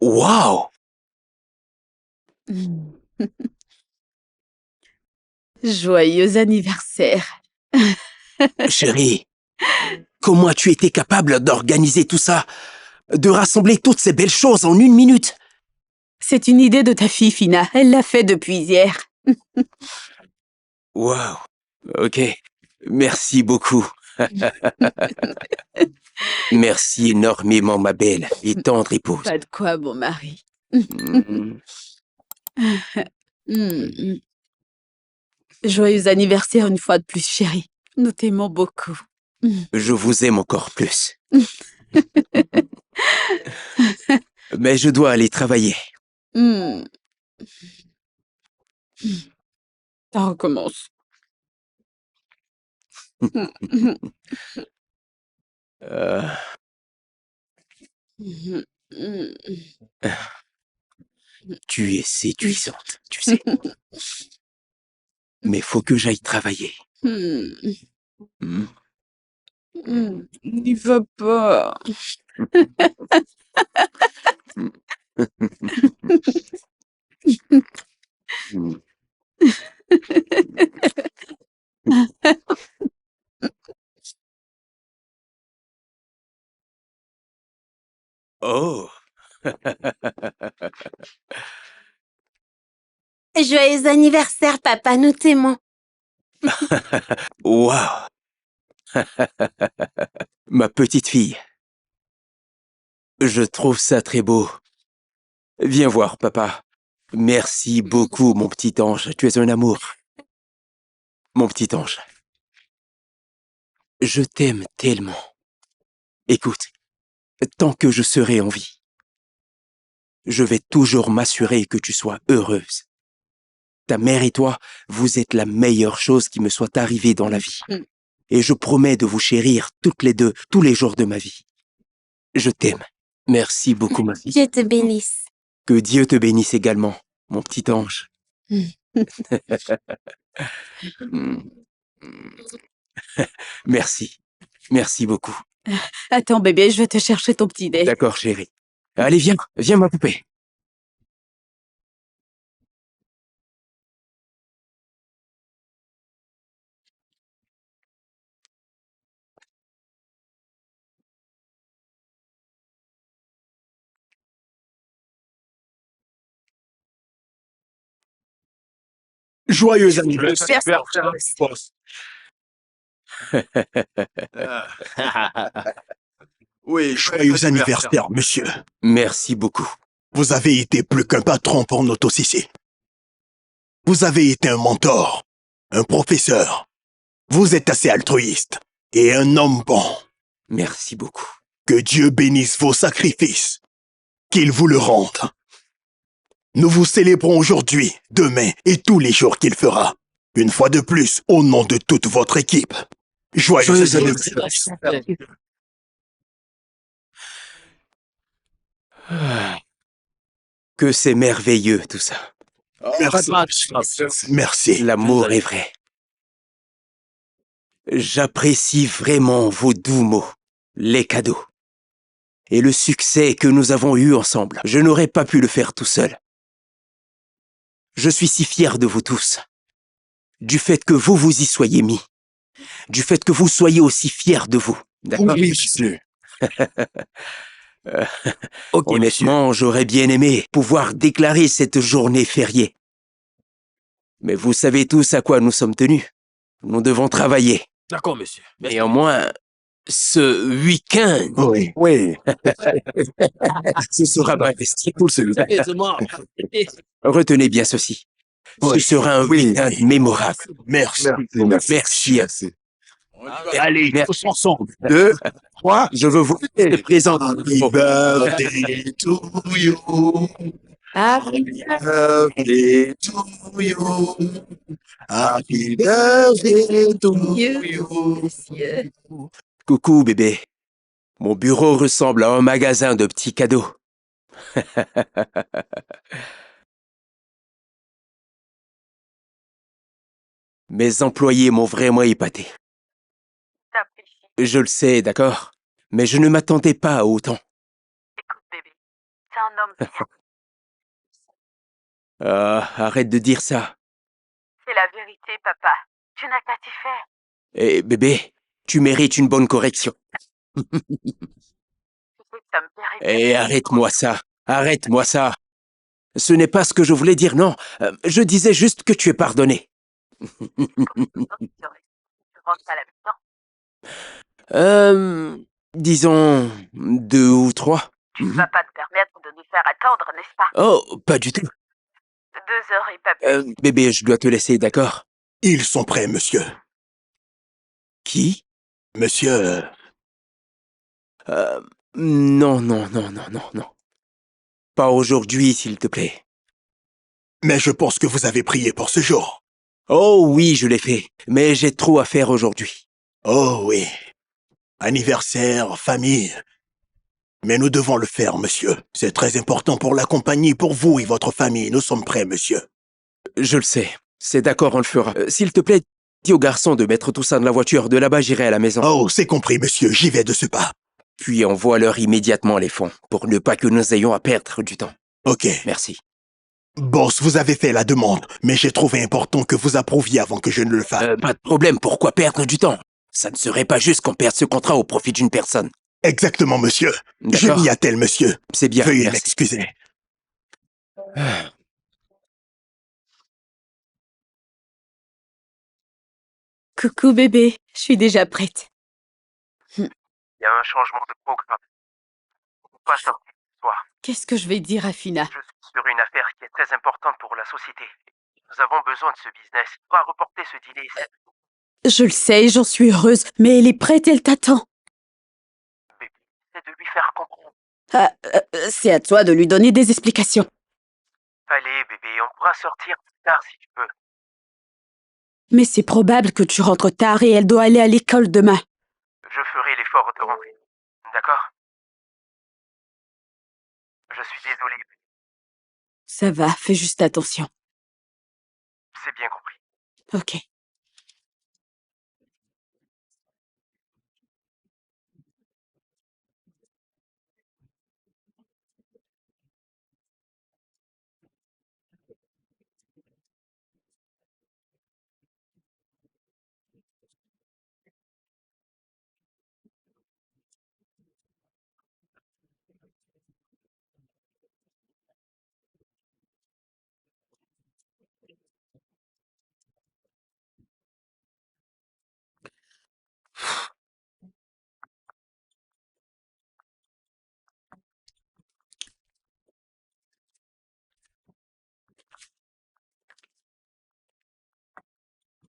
Waouh! Joyeux anniversaire. Chérie, comment as-tu été capable d'organiser tout ça? De rassembler toutes ces belles choses en 1 minute? C'est une idée de ta fille, Fina. Elle l'a fait depuis hier. Waouh! Ok, merci beaucoup. Merci énormément, ma belle et tendre épouse. Pas de quoi, bon mari. Mm. Joyeux anniversaire une fois de plus, chérie. Nous t'aimons beaucoup. Je vous aime encore plus. Mais je dois aller travailler. Ça recommence. Tu es séduisante, tu sais. Mais faut que j'aille travailler. Mm. N'y va pas. Oh! Joyeux anniversaire, papa, nous t'aimons. Waouh! Ma petite fille. Je trouve ça très beau. Viens voir, papa. Merci beaucoup, mon petit ange. Tu es un amour. Mon petit ange. Je t'aime tellement. Écoute, tant que je serai en vie, je vais toujours m'assurer que tu sois heureuse. Ta mère et toi, vous êtes la meilleure chose qui me soit arrivée dans la vie. Et je promets de vous chérir toutes les deux, tous les jours de ma vie. Je t'aime. Merci beaucoup, ma fille. Dieu te bénisse. Que Dieu te bénisse également, mon petit ange. Merci. Merci beaucoup. Attends, bébé, je vais te chercher ton petit dé. D'accord, chérie. Allez, viens. Viens, ma poupée. Joyeux anniversaire. Oui, joyeux anniversaire, monsieur. Merci beaucoup. Vous avez été plus qu'un patron pour notre Sissi. Vous avez été un mentor, un professeur. Vous êtes assez altruiste et un homme bon. Merci beaucoup. Que Dieu bénisse vos sacrifices. Qu'il vous le rende. Nous vous célébrons aujourd'hui, demain et tous les jours qu'il fera. Une fois de plus, au nom de toute votre équipe. Joyeux anniversaire. Que c'est merveilleux, tout ça. Merci. Merci. L'amour est vrai. J'apprécie vraiment vos doux mots, les cadeaux. Et le succès que nous avons eu ensemble. Je n'aurais pas pu le faire tout seul. Je suis si fier de vous tous. Du fait que vous vous y soyez mis. Du fait que vous soyez aussi fiers de vous. D'accord? Oui, monsieur. Honnêtement, j'aurais bien aimé pouvoir déclarer cette journée fériée. Mais vous savez tous à quoi nous sommes tenus. Nous devons travailler. D'accord, monsieur. Néanmoins, ce week-end... Oui. ce sera investi pour celui-là. Excusez-moi. Retenez bien ceci. Ce sera un week-end mémorable. Merci. Merci. Allez, Merci. ensemble. 2, 3, je veux vous présenter. Happy birthday to you. Happy birthday to you. Happy birthday to you. Coucou bébé. Mon bureau ressemble à un magasin de petits cadeaux. Mes employés m'ont vraiment épaté. T'apprécies. Je le sais, d'accord? Mais je ne m'attendais pas à autant. Écoute, bébé, t'es un homme bien. Ah, arrête de dire ça. C'est la vérité, papa. Tu n'as qu'à t'y faire. Eh, bébé, tu mérites une bonne correction. Tu sais que ça me plairait bien. Eh, arrête-moi ça. Arrête-moi ça. Ce n'est pas ce que je voulais dire, non. Je disais juste que tu es pardonné. Tu rentres à la maison. Disons 2 ou 3. Tu ne vas pas te permettre de nous faire attendre, n'est-ce pas? Oh, pas du tout. 2 heures et pas plus. Bébé, je dois te laisser, d'accord? Ils sont prêts, monsieur. Qui? Monsieur, Non, non, non, non, non, non. Pas aujourd'hui, s'il te plaît. mais je pense que vous avez prié pour ce jour. Oh oui, je l'ai fait, mais j'ai trop à faire aujourd'hui. Oh oui. Anniversaire, famille. Mais nous devons le faire, monsieur. C'est très important pour la compagnie, pour vous et votre famille. Nous sommes prêts, monsieur. Je le sais. C'est d'accord, on le fera. S'il te plaît, dis au garçon de mettre tout ça dans la voiture. De là-bas, j'irai à la maison. Oh, c'est compris, monsieur. J'y vais de ce pas. Puis envoie-leur immédiatement les fonds, pour ne pas que nous ayons à perdre du temps. Ok. Merci. Boss, vous avez fait la demande, mais j'ai trouvé important que vous approuviez avant que je ne le fasse. Pas de problème, pourquoi perdre du temps? Ça ne serait pas juste qu'on perde ce contrat au profit d'une personne. Exactement, monsieur. Je D'accord. m'y attelle, monsieur. C'est bien, Veuillez merci. m'excuser. Coucou bébé, je suis déjà prête. Il y a un changement de programme. Pas sortir ce soir. Qu'est-ce que je vais dire à Fina? Je suis sur une affaire qui est très importante pour la société. Nous avons besoin de ce business. On va reporter ce dîner. Je le sais, j'en suis heureuse, mais elle est prête, elle t'attend. C'est de lui faire comprendre. Ah, c'est à toi de lui donner des explications. Allez, bébé, on pourra sortir plus tard si tu veux. Mais c'est probable que tu rentres tard et elle doit aller à l'école demain. Je ferai l'effort de rentrer. D'accord? Je suis désolé. Ça va, fais juste attention. C'est bien compris. Ok.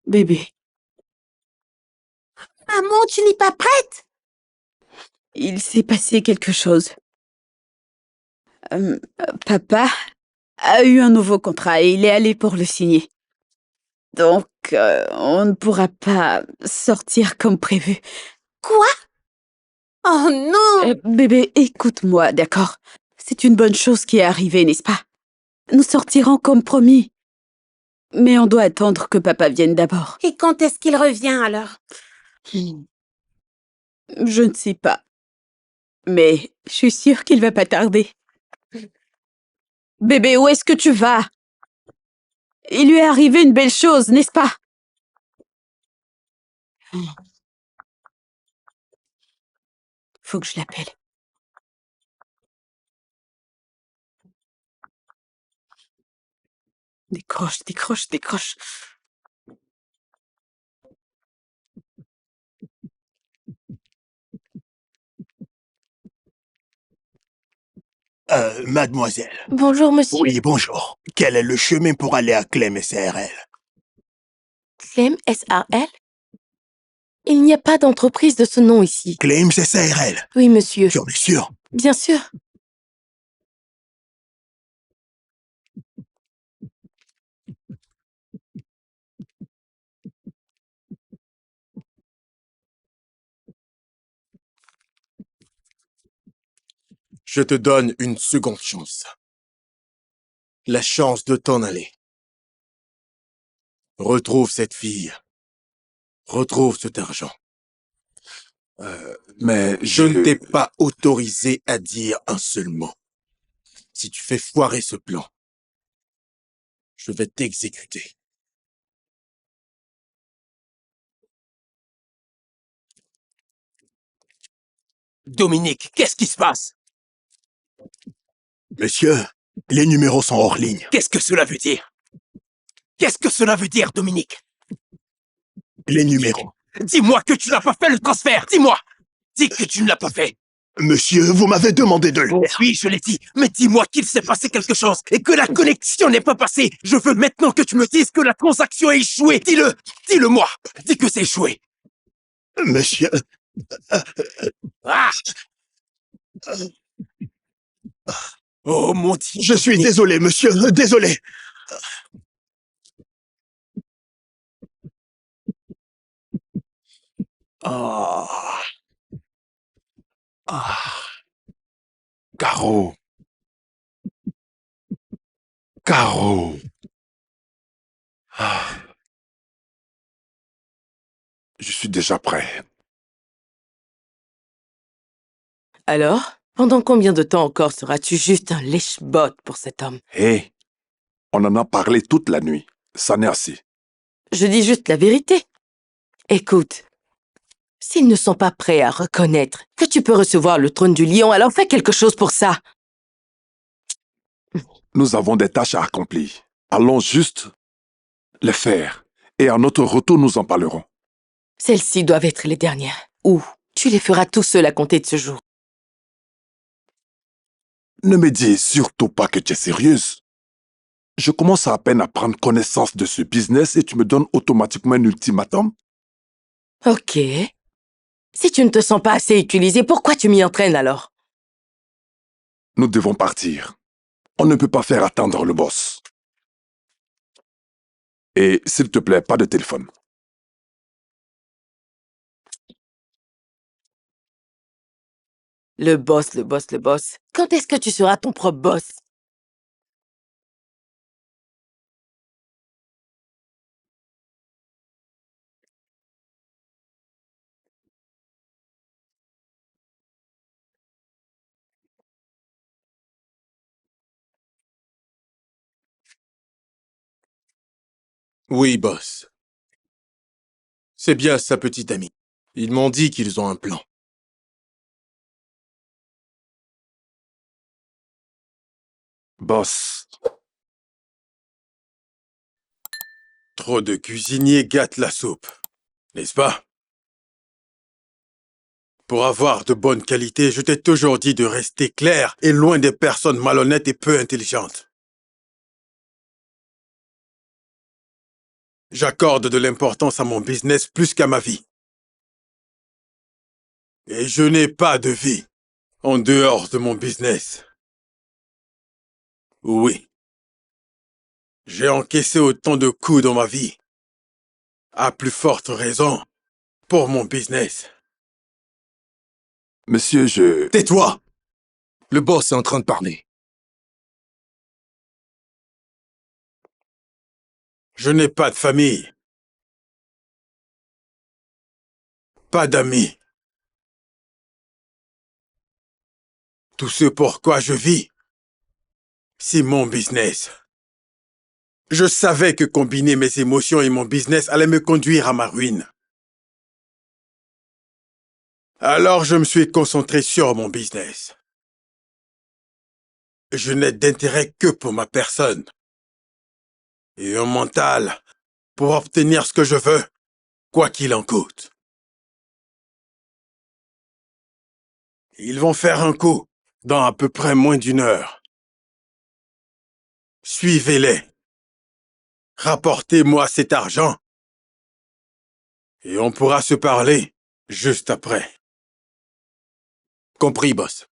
Bébé, Maman, tu n'es pas prête? il s'est passé quelque chose. Papa a eu un nouveau contrat et il est allé pour le signer. Donc, on ne pourra pas sortir comme prévu. Quoi? Oh non! Bébé, écoute-moi, d'accord? C'est une bonne chose qui est arrivée, n'est-ce pas? Nous sortirons comme promis. Mais on doit attendre que papa vienne d'abord. Et quand est-ce qu'il revient alors? Je ne sais pas. Mais je suis sûre qu'il va pas tarder. Bébé, où est-ce que tu vas? Il lui est arrivé une belle chose, n'est-ce pas? Faut que je l'appelle. Décroche, décroche, décroche. Mademoiselle. Bonjour, monsieur. Oui, bonjour. Quel est le chemin pour aller à Clem SARL? Clem SARL? Il n'y a pas d'entreprise de ce nom ici. Clem SARL. Oui, monsieur. Tu en es sûr? Bien sûr. Je te donne une seconde chance. La chance de t'en aller. Retrouve cette fille. Retrouve cet argent. Mais Je ne t'ai pas autorisé à dire un seul mot. Si tu fais foirer ce plan, je vais t'exécuter. Dominique, qu'est-ce qui se passe? Monsieur, les numéros sont hors ligne. Qu'est-ce que cela veut dire? Qu'est-ce que cela veut dire, Dominique? Les numéros. Dis-moi que tu n'as pas fait le transfert, dis-moi! Dis que tu ne l'as pas fait! Monsieur, vous m'avez demandé de le faire. Oui, je l'ai dit, mais dis-moi qu'il s'est passé quelque chose et que la connexion n'est pas passée. Je veux maintenant que tu me dises que la transaction a échoué. Dis-le, dis-le-moi. Dis que c'est échoué. Monsieur, Ah! Oh mon Dieu. je suis désolé, monsieur, désolé. Ah. Ah. Caro. Caro. Ah. Je suis déjà prêt. Alors, pendant combien de temps encore seras-tu juste un lèche-botte pour cet homme? Hé, on en a parlé toute la nuit. Ça n'est assez. Je dis juste la vérité. Écoute, s'ils ne sont pas prêts à reconnaître que tu peux recevoir le trône du lion, alors fais quelque chose pour ça. Nous avons des tâches à accomplir. Allons juste les faire. Et à notre retour, nous en parlerons. Celles-ci doivent être les dernières. Ou tu les feras tout seul à compter de ce jour. Ne me dis surtout pas que tu es sérieuse. Je commence à peine à prendre connaissance de ce business et tu me donnes automatiquement un ultimatum. Ok. Si tu ne te sens pas assez utilisé, pourquoi tu m'y entraînes alors? Nous devons partir. On ne peut pas faire attendre le boss. Et s'il te plaît, pas de téléphone. Le boss, le boss, le boss. Quand est-ce que tu seras ton propre boss? Oui, boss. C'est bien sa petite amie. Ils m'ont dit qu'ils ont un plan. Boss. Trop de cuisiniers gâtent la soupe, n'est-ce pas? Pour avoir de bonnes qualités, je t'ai toujours dit de rester clair et loin des personnes malhonnêtes et peu intelligentes. J'accorde de l'importance à mon business plus qu'à ma vie. Et je n'ai pas de vie en dehors de mon business. Oui. J'ai encaissé autant de coups dans ma vie. À plus forte raison, pour mon business. Monsieur, je... Tais-toi! Le boss est en train de parler. Je n'ai pas de famille. Pas d'amis. Tout ce pourquoi je vis, c'est mon business. Je savais que combiner mes émotions et mon business allait me conduire à ma ruine. Alors je me suis concentré sur mon business. Je n'ai d'intérêt que pour ma personne. Et un mental pour obtenir ce que je veux, quoi qu'il en coûte. Ils vont faire un coup dans à peu près moins d'une heure. Suivez-les. Rapportez-moi cet argent. Et on pourra se parler juste après. Compris, boss.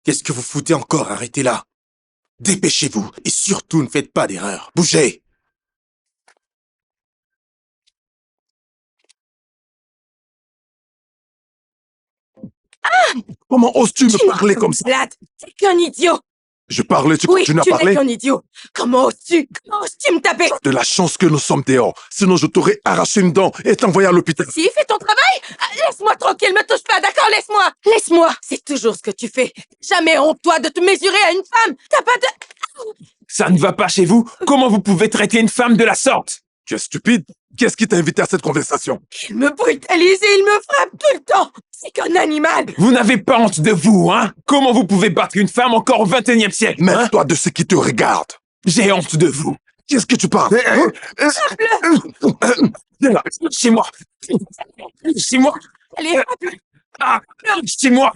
Qu'est-ce que vous foutez encore? Arrêtez là. Dépêchez-vous et surtout ne faites pas d'erreur. Bougez! Comment oses-tu me Tu n'es parler pas comme ça? malade. T'es qu'un idiot. Je parlais, tu Oui, continues à tu n'es parler? qu'un idiot. Comment oses-tu me taper? De la chance que nous sommes dehors. Sinon, je t'aurais arraché une dent et t'envoyé à l'hôpital. Si, fais ton travail. Laisse-moi tranquille, me touche pas, d'accord? Laisse-moi. Laisse-moi. C'est toujours ce que tu fais. Jamais honte, toi, de te mesurer à une femme. T'as pas de... Ça ne va pas chez vous? Comment vous pouvez traiter une femme de la sorte? Tu es stupide? Qu'est-ce qui t'a invité à cette conversation? Il me brutalise et il me frappe tout le temps. C'est qu'un animal. Vous n'avez pas honte de vous, hein? Comment vous pouvez battre une femme encore au XXIe siècle? Hein? Mêle-toi de ce qui te regarde. J'ai honte de vous. Qu'est-ce que tu parles? Viens là, chez moi. Chez moi. Allez, frappe-le. Ah, chez moi.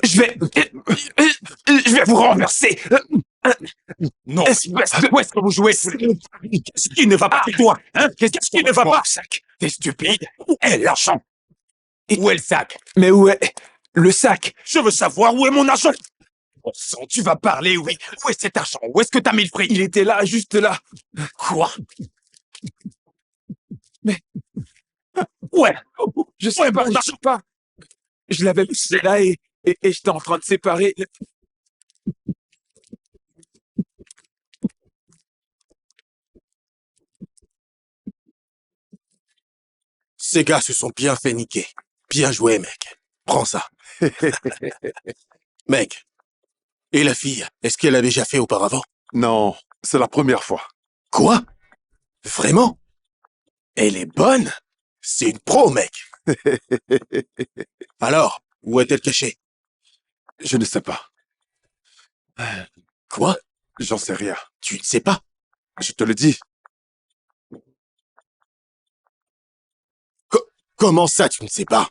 Je vais vous renverser. Non. Espèce de... Où est-ce que vous jouez? Qu'est-ce qui ne va pas avec toi? Hein? Qu'est-ce qui ne va pas? Sac. T'es stupide? Où est l'argent? Où est le sac? Mais où est le sac? Je veux savoir où est mon argent. Bon sang, tu vas parler, oui. Où est cet argent? Où est-ce que t'as mis le fric? Il était là, juste là. Quoi? Mais... Ouais. Je sais pas, je sais pas. Je l'avais laissé là et j'étais en train de séparer. Ces gars se sont bien fait niquer. Bien joué, mec. Prends ça. Mec. Et la fille, est-ce qu'elle a déjà fait auparavant? Non, c'est la première fois. Quoi? Vraiment? Elle est bonne? C'est une pro, mec. Alors, où est-elle cachée? Je ne sais pas. Quoi? J'en sais rien. Tu ne sais pas? Je te le dis. Comment ça, tu ne sais pas?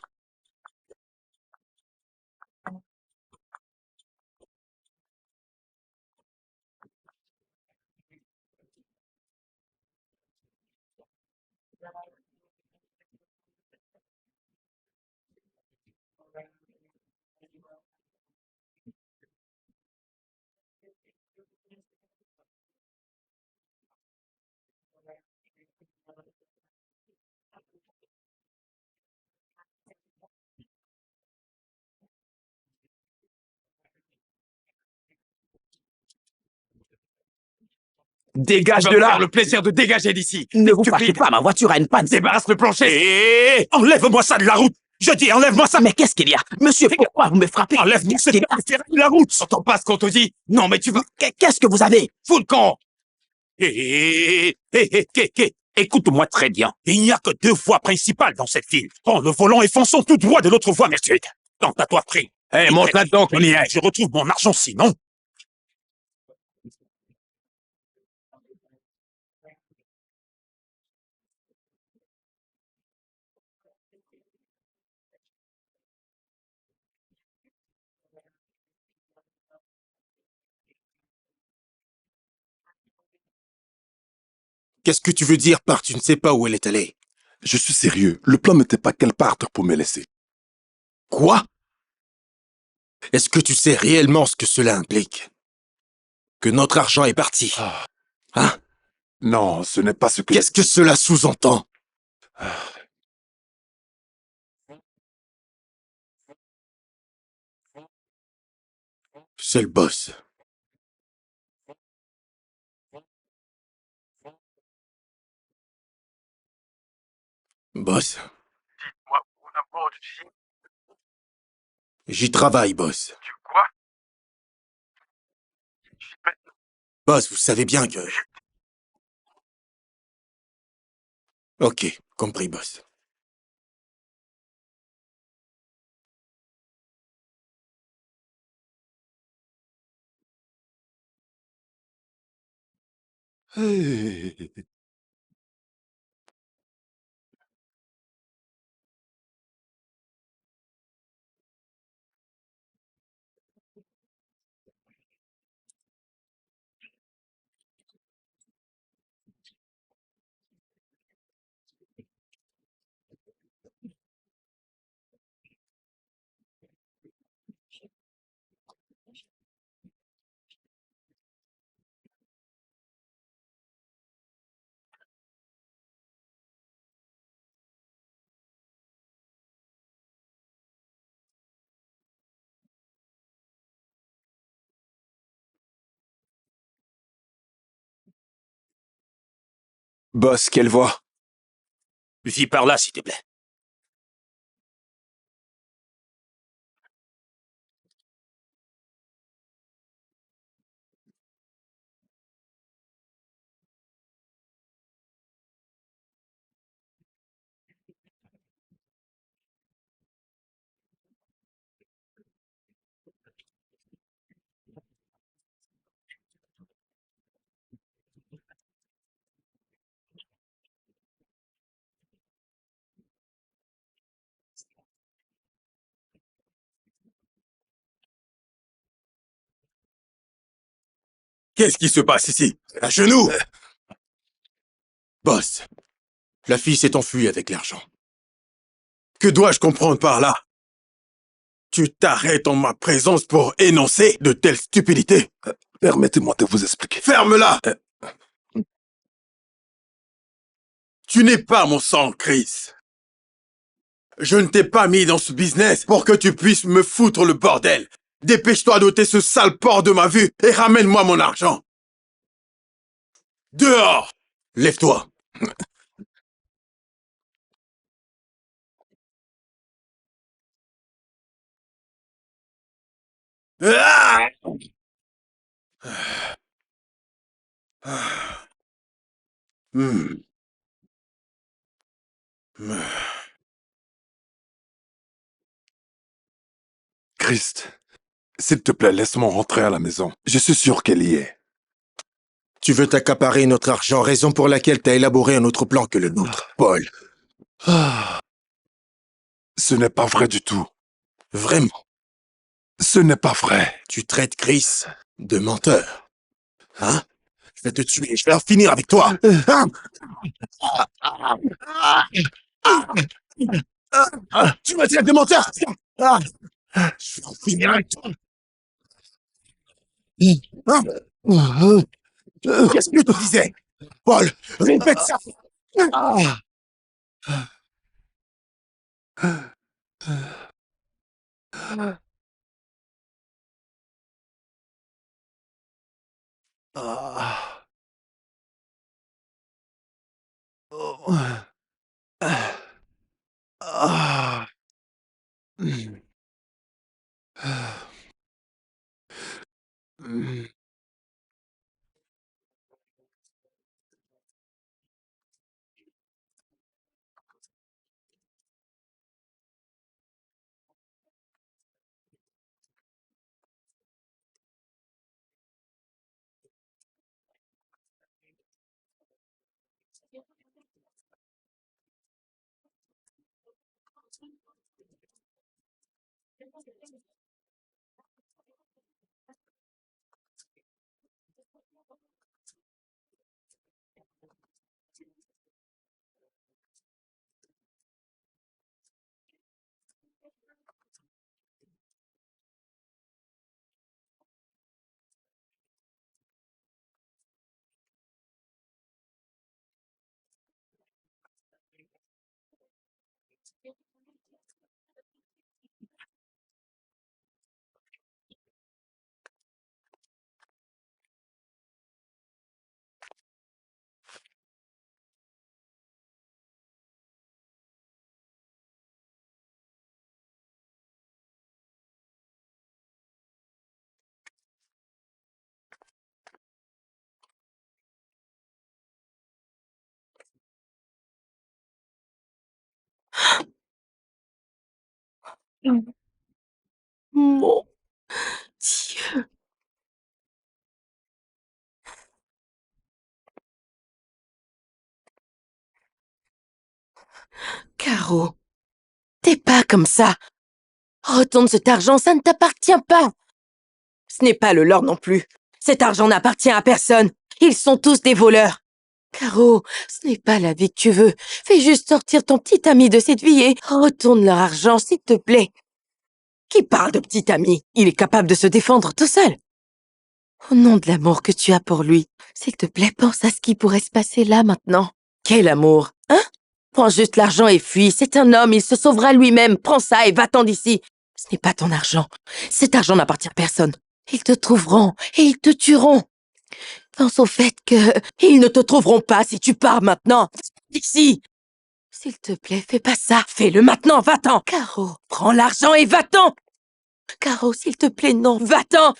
Dégage Tu vas de me là. faire le plaisir de dégager d'ici. Ne vous Stupide. fâchez pas, ma voiture a une panne. Débarrasse le plancher. Hé, enlève-moi ça de la route. Je dis, enlève-moi ça. Mais qu'est-ce qu'il y a? Monsieur, pourquoi vous me frappez? Enlève-moi cette affaire de la route. T'entends pas ce qu'on te dit? Non, mais tu vas... Qu'est-ce que vous avez? Fous le camp. Hé, écoute-moi très bien. Il n'y a que deux voies principales dans cette ville. Prends le volant et fonçons tout droit de l'autre voie, merci. Tente à toi pris. Eh, monte là-dedans, qu'on y est. Je retrouve mon argent sinon. Qu'est-ce que tu veux dire par tu ne sais pas où elle est allée? Je suis sérieux. Le plan n'était pas qu'elle parte pour me laisser. Quoi? Est-ce que tu sais réellement ce que cela implique? Que notre argent est parti. Hein? Non, ce n'est pas ce que... Qu'est-ce que cela sous-entend? C'est le boss. Boss? Dites-moi où d'abord ici. J'y travaille, boss. Tu quoi? J'y vais. Boss, vous savez bien que... Ok, compris, boss. Hey. Boss, quelle voix? Vis par là, s'il te plaît. Qu'est-ce qui se passe ici? À genoux! Boss, la fille s'est enfuie avec l'argent. Que dois-je comprendre par là? Tu t'arrêtes en ma présence pour énoncer de telles stupidités? Permettez-moi de vous expliquer. Ferme-la! Tu n'es pas mon sang, Chris. Je ne t'ai pas mis dans ce business pour que tu puisses me foutre le bordel. Dépêche-toi d'ôter ce sale porc de ma vue et ramène-moi mon argent. Dehors! Lève-toi. Ah! Hmm. Christ, s'il te plaît, laisse-moi rentrer à la maison. Je suis sûr qu'elle y est. Tu veux t'accaparer notre argent, raison pour laquelle t'as élaboré un autre plan que le nôtre, Paul. Ce n'est pas vrai du tout. Vraiment. Ce n'est pas vrai. Tu traites Chris de menteur. Hein? Je vais te tuer, je vais en finir avec toi. Hein? Tu m'as dit de menteur. Je vais en finir avec toi. Hein? Qu'est-ce que tu disais? Paul, répète ça. Mon Dieu. Caro, t'es pas comme ça. Retourne cet argent, ça ne t'appartient pas. Ce n'est pas le leur non plus. Cet argent n'appartient à personne. Ils sont tous des voleurs. Caro, ce n'est pas la vie que tu veux. Fais juste sortir ton petit ami de cette vie et retourne leur argent, s'il te plaît. Qui parle de petit ami? Il est capable de se défendre tout seul. Au nom de l'amour que tu as pour lui, s'il te plaît, pense à ce qui pourrait se passer là maintenant. Quel amour, hein? Prends juste l'argent et fuis. C'est un homme, il se sauvera lui-même. Prends ça et va-t'en d'ici. Ce n'est pas ton argent. Cet argent n'appartient à personne. Ils te trouveront et ils te tueront. Pense au fait que ils ne te trouveront pas si tu pars maintenant. D'ici. S'il te plaît, fais pas ça. Fais-le maintenant, va-t'en. Caro, prends l'argent et va-t'en. Caro, s'il te plaît, non, va-t'en.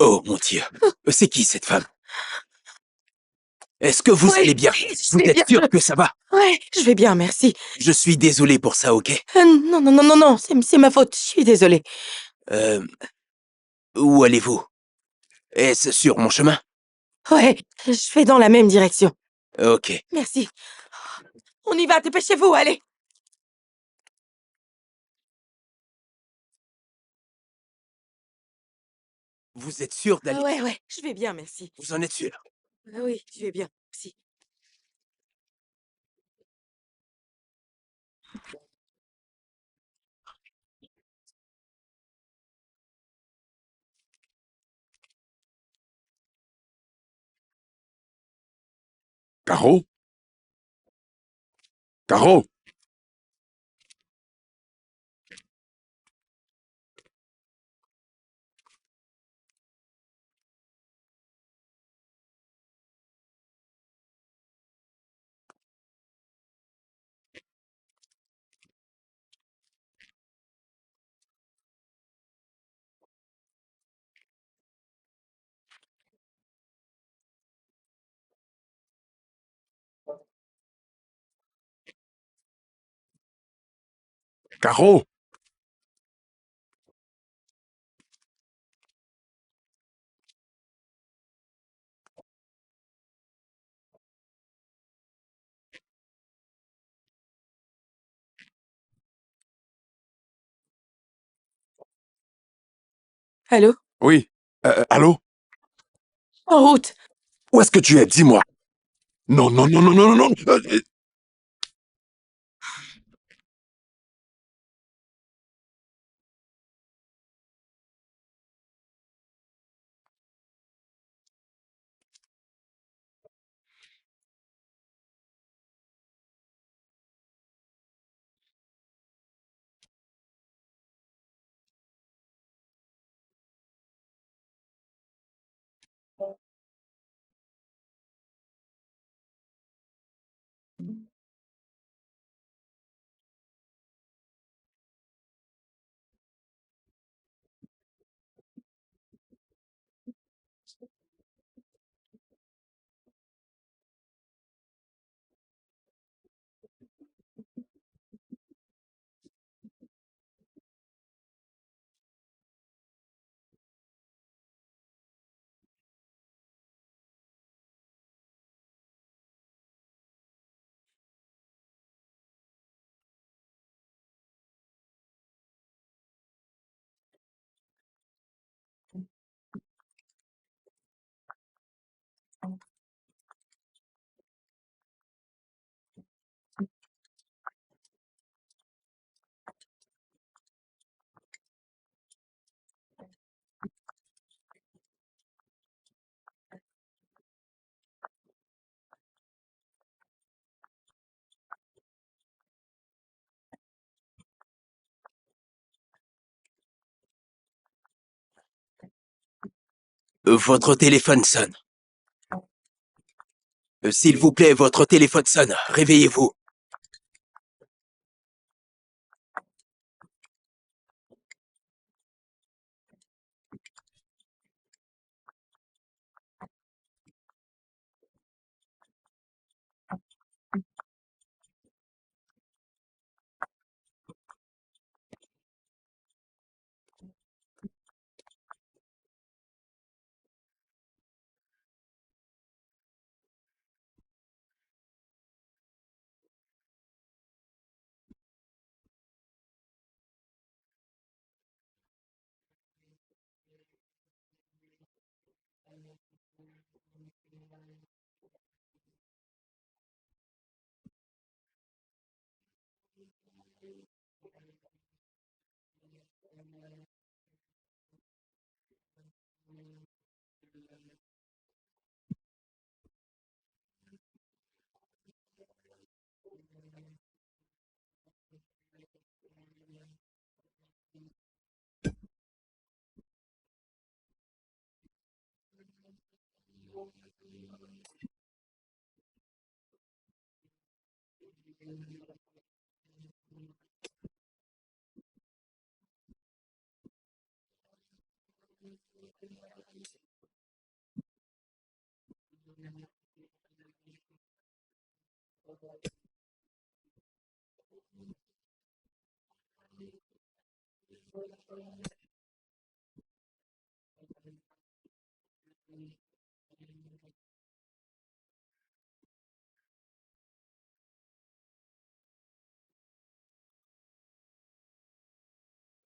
Oh mon Dieu, c'est qui cette femme? Est-ce que vous allez bien? Oui, je Vous vais bien. êtes sûr que ça va? Ouais, je vais bien, merci. Je suis désolé pour ça, ok? Non, non, non, non, non, c'est ma faute, je suis désolée. Euh, où allez-vous? Est-ce sur mon chemin? Ouais, je vais dans la même direction. Ok. Merci. On y va, dépêchez-vous, allez. Vous êtes sûr d'aller? Ouais, ouais, je vais bien, merci. Vous en êtes sûr? Oui, je vais bien, merci. Caro? Caro? Caro? Allô? Oui. Allô? En route. Où est-ce que tu es? Dis-moi. Non, non, non, non, non, non, non. Votre téléphone sonne. S'il vous plaît, votre téléphone sonne. Réveillez-vous.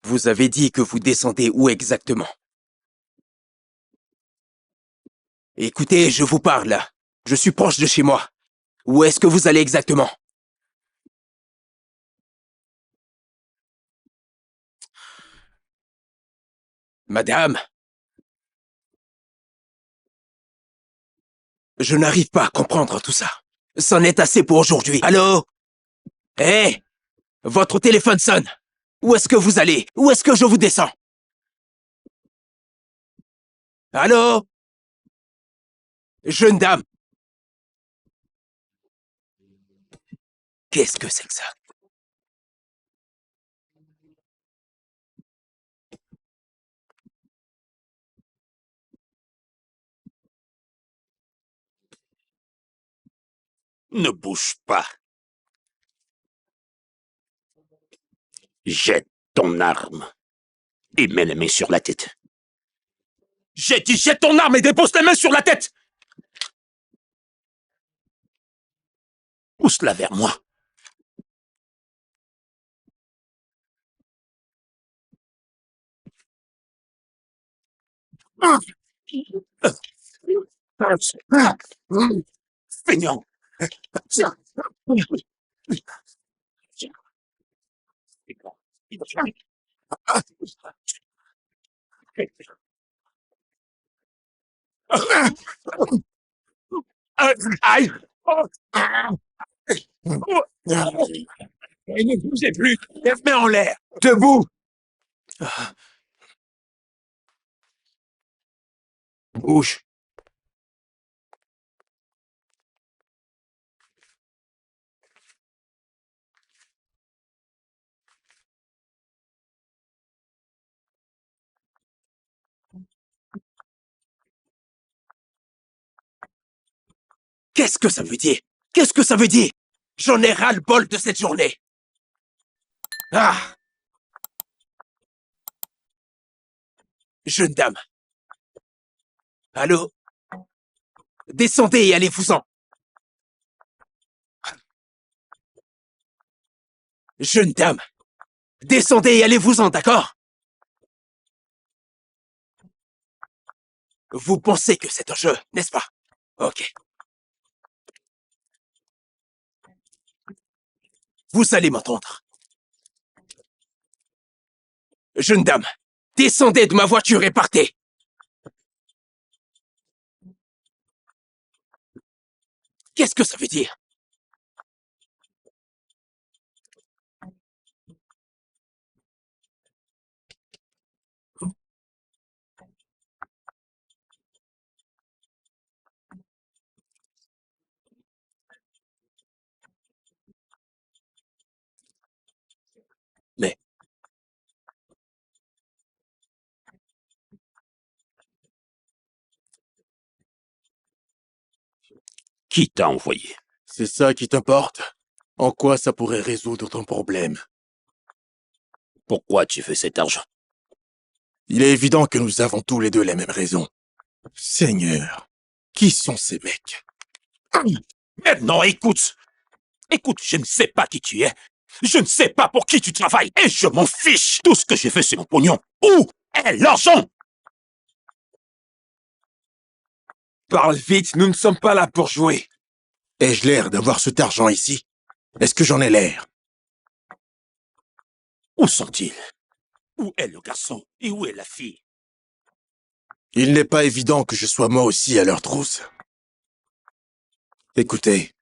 Vous avez dit que vous descendez où exactement? Écoutez, je vous parle là. Je suis proche de chez moi. Où est-ce que vous allez exactement? Madame? Je n'arrive pas à comprendre tout ça. C'en est assez pour aujourd'hui. Allô? Hé! Votre téléphone sonne. Où est-ce que vous allez? Où est-ce que je vous descends? Allô? Jeune dame? Qu'est-ce que c'est que ça? Ne bouge pas. Jette ton arme et mets les mains sur la tête. J'ai dit jette ton arme et dépose les mains sur la tête! Pousse-la vers moi. Feignant. Aïe! Ne bougez plus! Les mains en l'air! Debout! Bouge! Qu'est-ce que ça veut dire? Qu'est-ce que ça veut dire? J'en ai ras-le-bol de cette journée. Ah! Jeune dame. Allô? Descendez et allez-vous-en. Jeune dame. Descendez et allez-vous-en, d'accord? Vous pensez que c'est un jeu, n'est-ce pas? Vous allez m'entendre. Jeune dame, descendez de ma voiture et partez. Qu'est-ce que ça veut dire? Mais Qui t'a envoyé? C'est ça qui t'importe? En quoi ça pourrait résoudre ton problème? Pourquoi tu veux cet argent? Il est évident que nous avons tous les deux les mêmes raisons. Seigneur, qui sont ces mecs? Maintenant, écoute! Écoute, je ne sais pas qui tu es. Je ne sais pas pour qui tu travailles. Et je m'en fiche. Tout ce que je veux, c'est mon pognon. Où est l'argent? parle vite, nous ne sommes pas là pour jouer. Ai-je l'air d'avoir cet argent ici? Est-ce que j'en ai l'air? Où sont-ils? Où est le garçon? Et où est la fille? Il n'est pas évident que je sois moi aussi à leur trousse. Écoutez,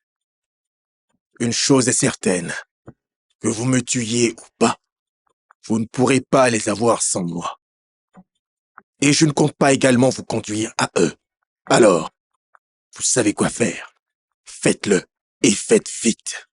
une chose est certaine. Que vous me tuiez ou pas, vous ne pourrez pas les avoir sans moi. Et je ne compte pas également vous conduire à eux. Alors, vous savez quoi faire. Faites-le et faites vite.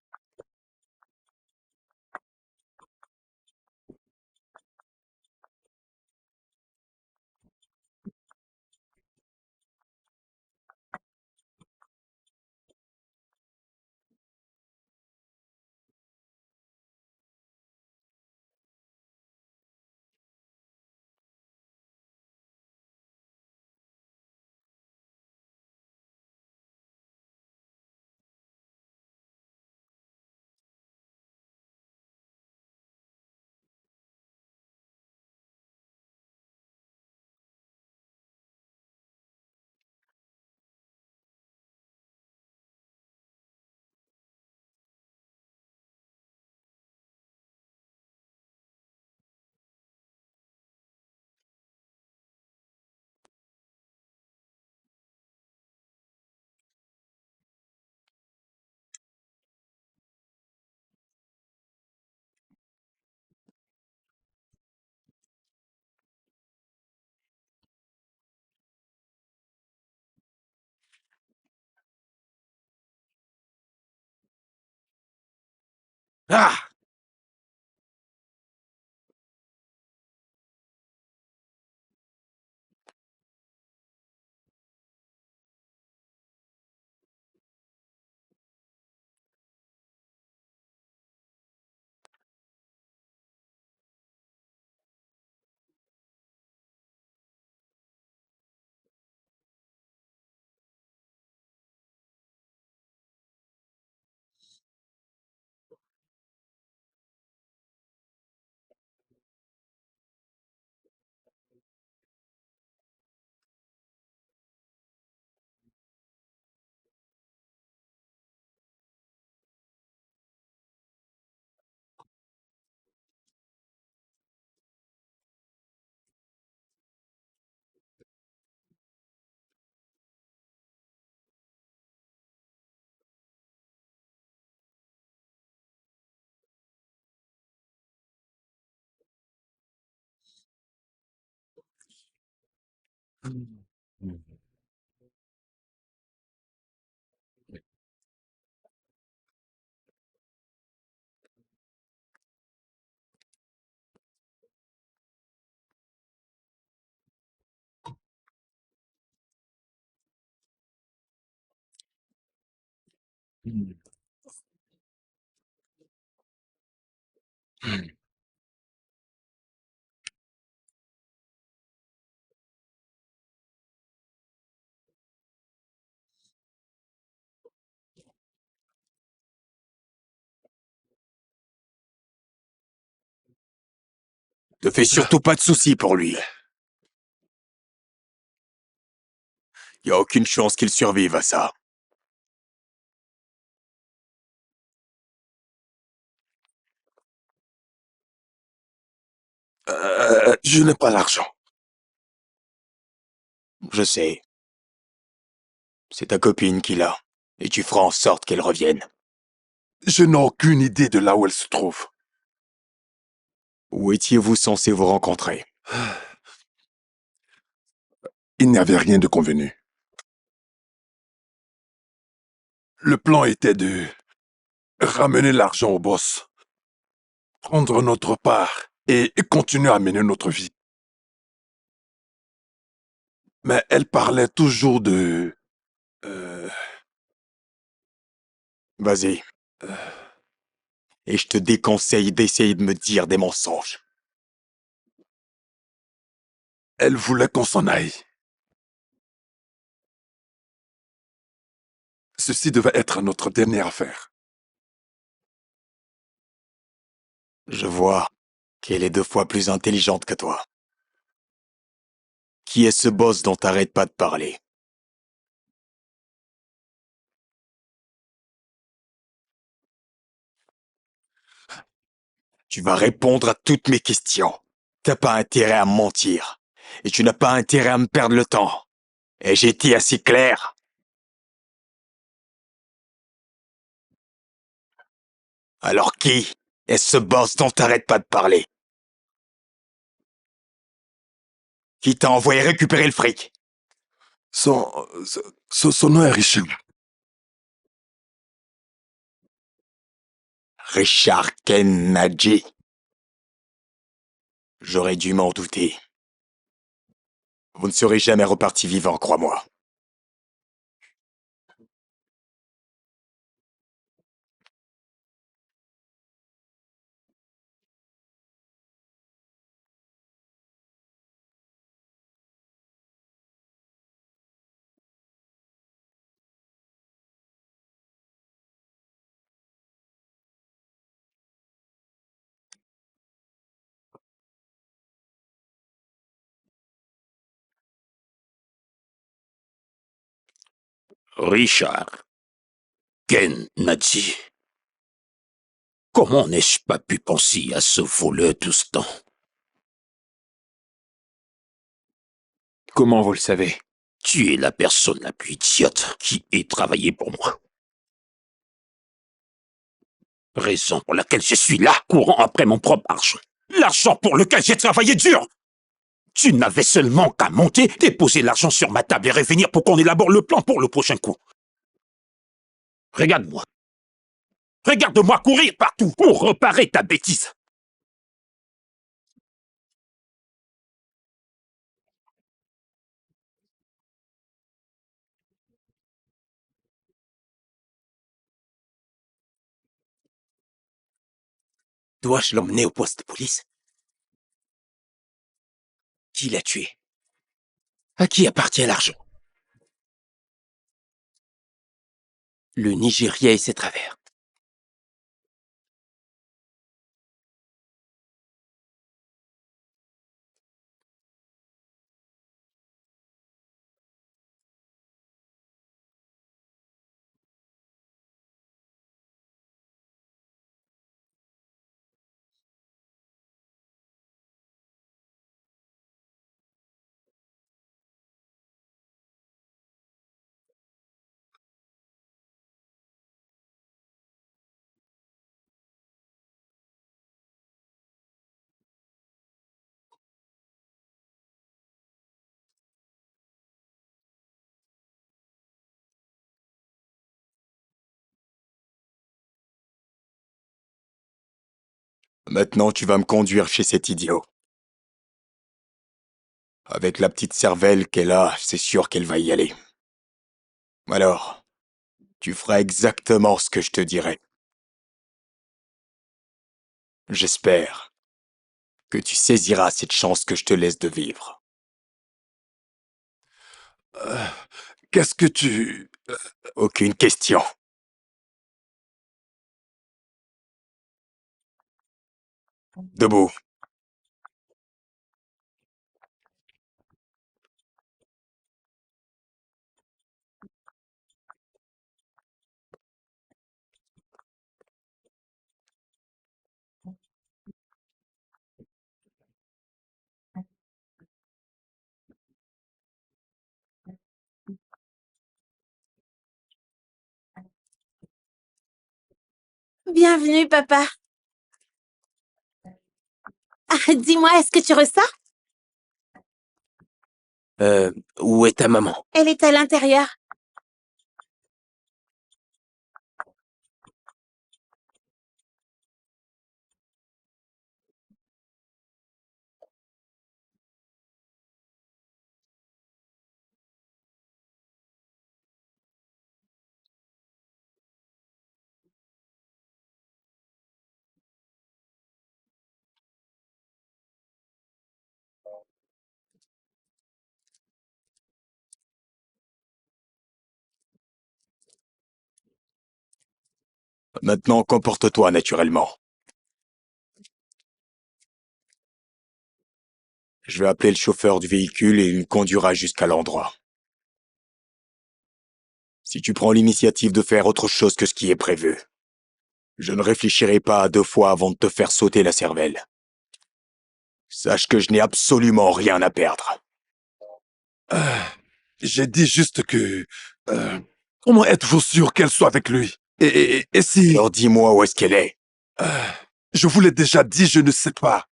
Ah! Ne fais surtout pas de soucis pour lui. Il n'y a aucune chance qu'il survive à ça. Je n'ai pas l'argent. Je sais. C'est ta copine qui l'a. Et tu feras en sorte qu'elle revienne. Je n'ai aucune idée de là où elle se trouve. Où étiez-vous censé vous rencontrer? Il n'y avait rien de convenu. Le plan était de ramener l'argent au boss, prendre notre part et continuer à mener notre vie. Mais elle parlait toujours de... Vas-y. Et je te déconseille d'essayer de me dire des mensonges. Elle voulait qu'on s'en aille. Ceci devait être notre dernière affaire. Je vois qu'elle est 2 fois plus intelligente que toi. Qui est ce boss dont t'arrêtes pas de parler? Tu vas répondre à toutes mes questions. T'as pas intérêt à me mentir. Et tu n'as pas intérêt à me perdre le temps. Et j'ai été assez clair. Alors qui est ce boss dont t'arrêtes pas de parler? Qui t'a envoyé récupérer le fric? Son nom est Richard. Richard Kennedy. J'aurais dû m'en douter. Vous ne serez jamais reparti vivant, crois-moi. Richard Kennedy. Comment n'ai-je pas pu penser à ce voleur tout ce temps? Comment vous le savez? Tu es la personne la plus idiote qui ait travaillé pour moi. Raison pour laquelle je suis là, courant après mon propre argent. L'argent pour lequel j'ai travaillé dur. Tu n'avais seulement qu'à monter, déposer l'argent sur ma table et revenir pour qu'on élabore le plan pour le prochain coup. Regarde-moi. Regarde-moi courir partout pour reparer ta bêtise. Dois-je l'emmener au poste de police? Qui l'a tué? À qui appartient l'argent? Le Nigeria et ses travers. Maintenant, tu vas me conduire chez cet idiot. Avec la petite cervelle qu'elle a, c'est sûr qu'elle va y aller. Alors, tu feras exactement ce que je te dirai. J'espère que tu saisiras cette chance que je te laisse de vivre. Qu'est-ce que tu... Aucune question. Debout. Bienvenue, papa. Ah, dis-moi, est-ce que tu ressors? Où est ta maman? Elle est à l'intérieur. Maintenant, comporte-toi naturellement. Je vais appeler le chauffeur du véhicule et il me conduira jusqu'à l'endroit. Si tu prends l'initiative de faire autre chose que ce qui est prévu, je ne réfléchirai pas à 2 fois avant de te faire sauter la cervelle. Sache que je n'ai absolument rien à perdre. J'ai dit juste que... comment êtes-vous sûr qu'elle soit avec lui? Et si... Alors dis-moi où est-ce qu'elle est. Je vous l'ai déjà dit, je ne sais pas.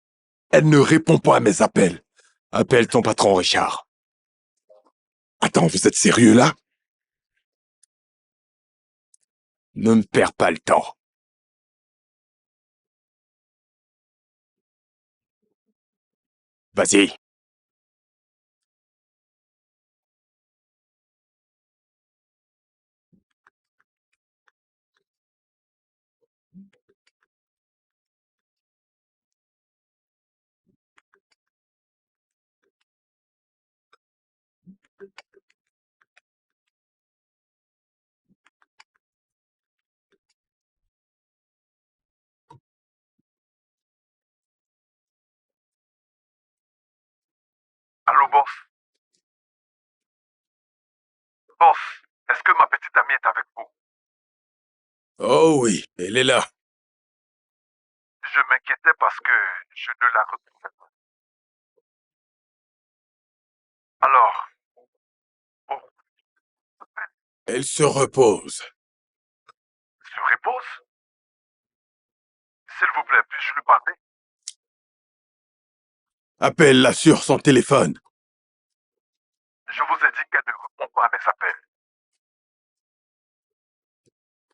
Elle ne répond pas à mes appels. Appelle ton patron, Richard. Attends, vous êtes sérieux là? Ne me perds pas le temps. Vas-y. Allô, boss? Boss, est-ce que ma petite amie est avec vous? Oh oui, elle est là. Je m'inquiétais parce que je ne la retrouvais pas. Alors, bon, Elle se repose. se repose? S'il vous plaît, puis-je lui parler? Appelle-la sur son téléphone. Je vous ai dit qu'elle ne répond pas à mes appels.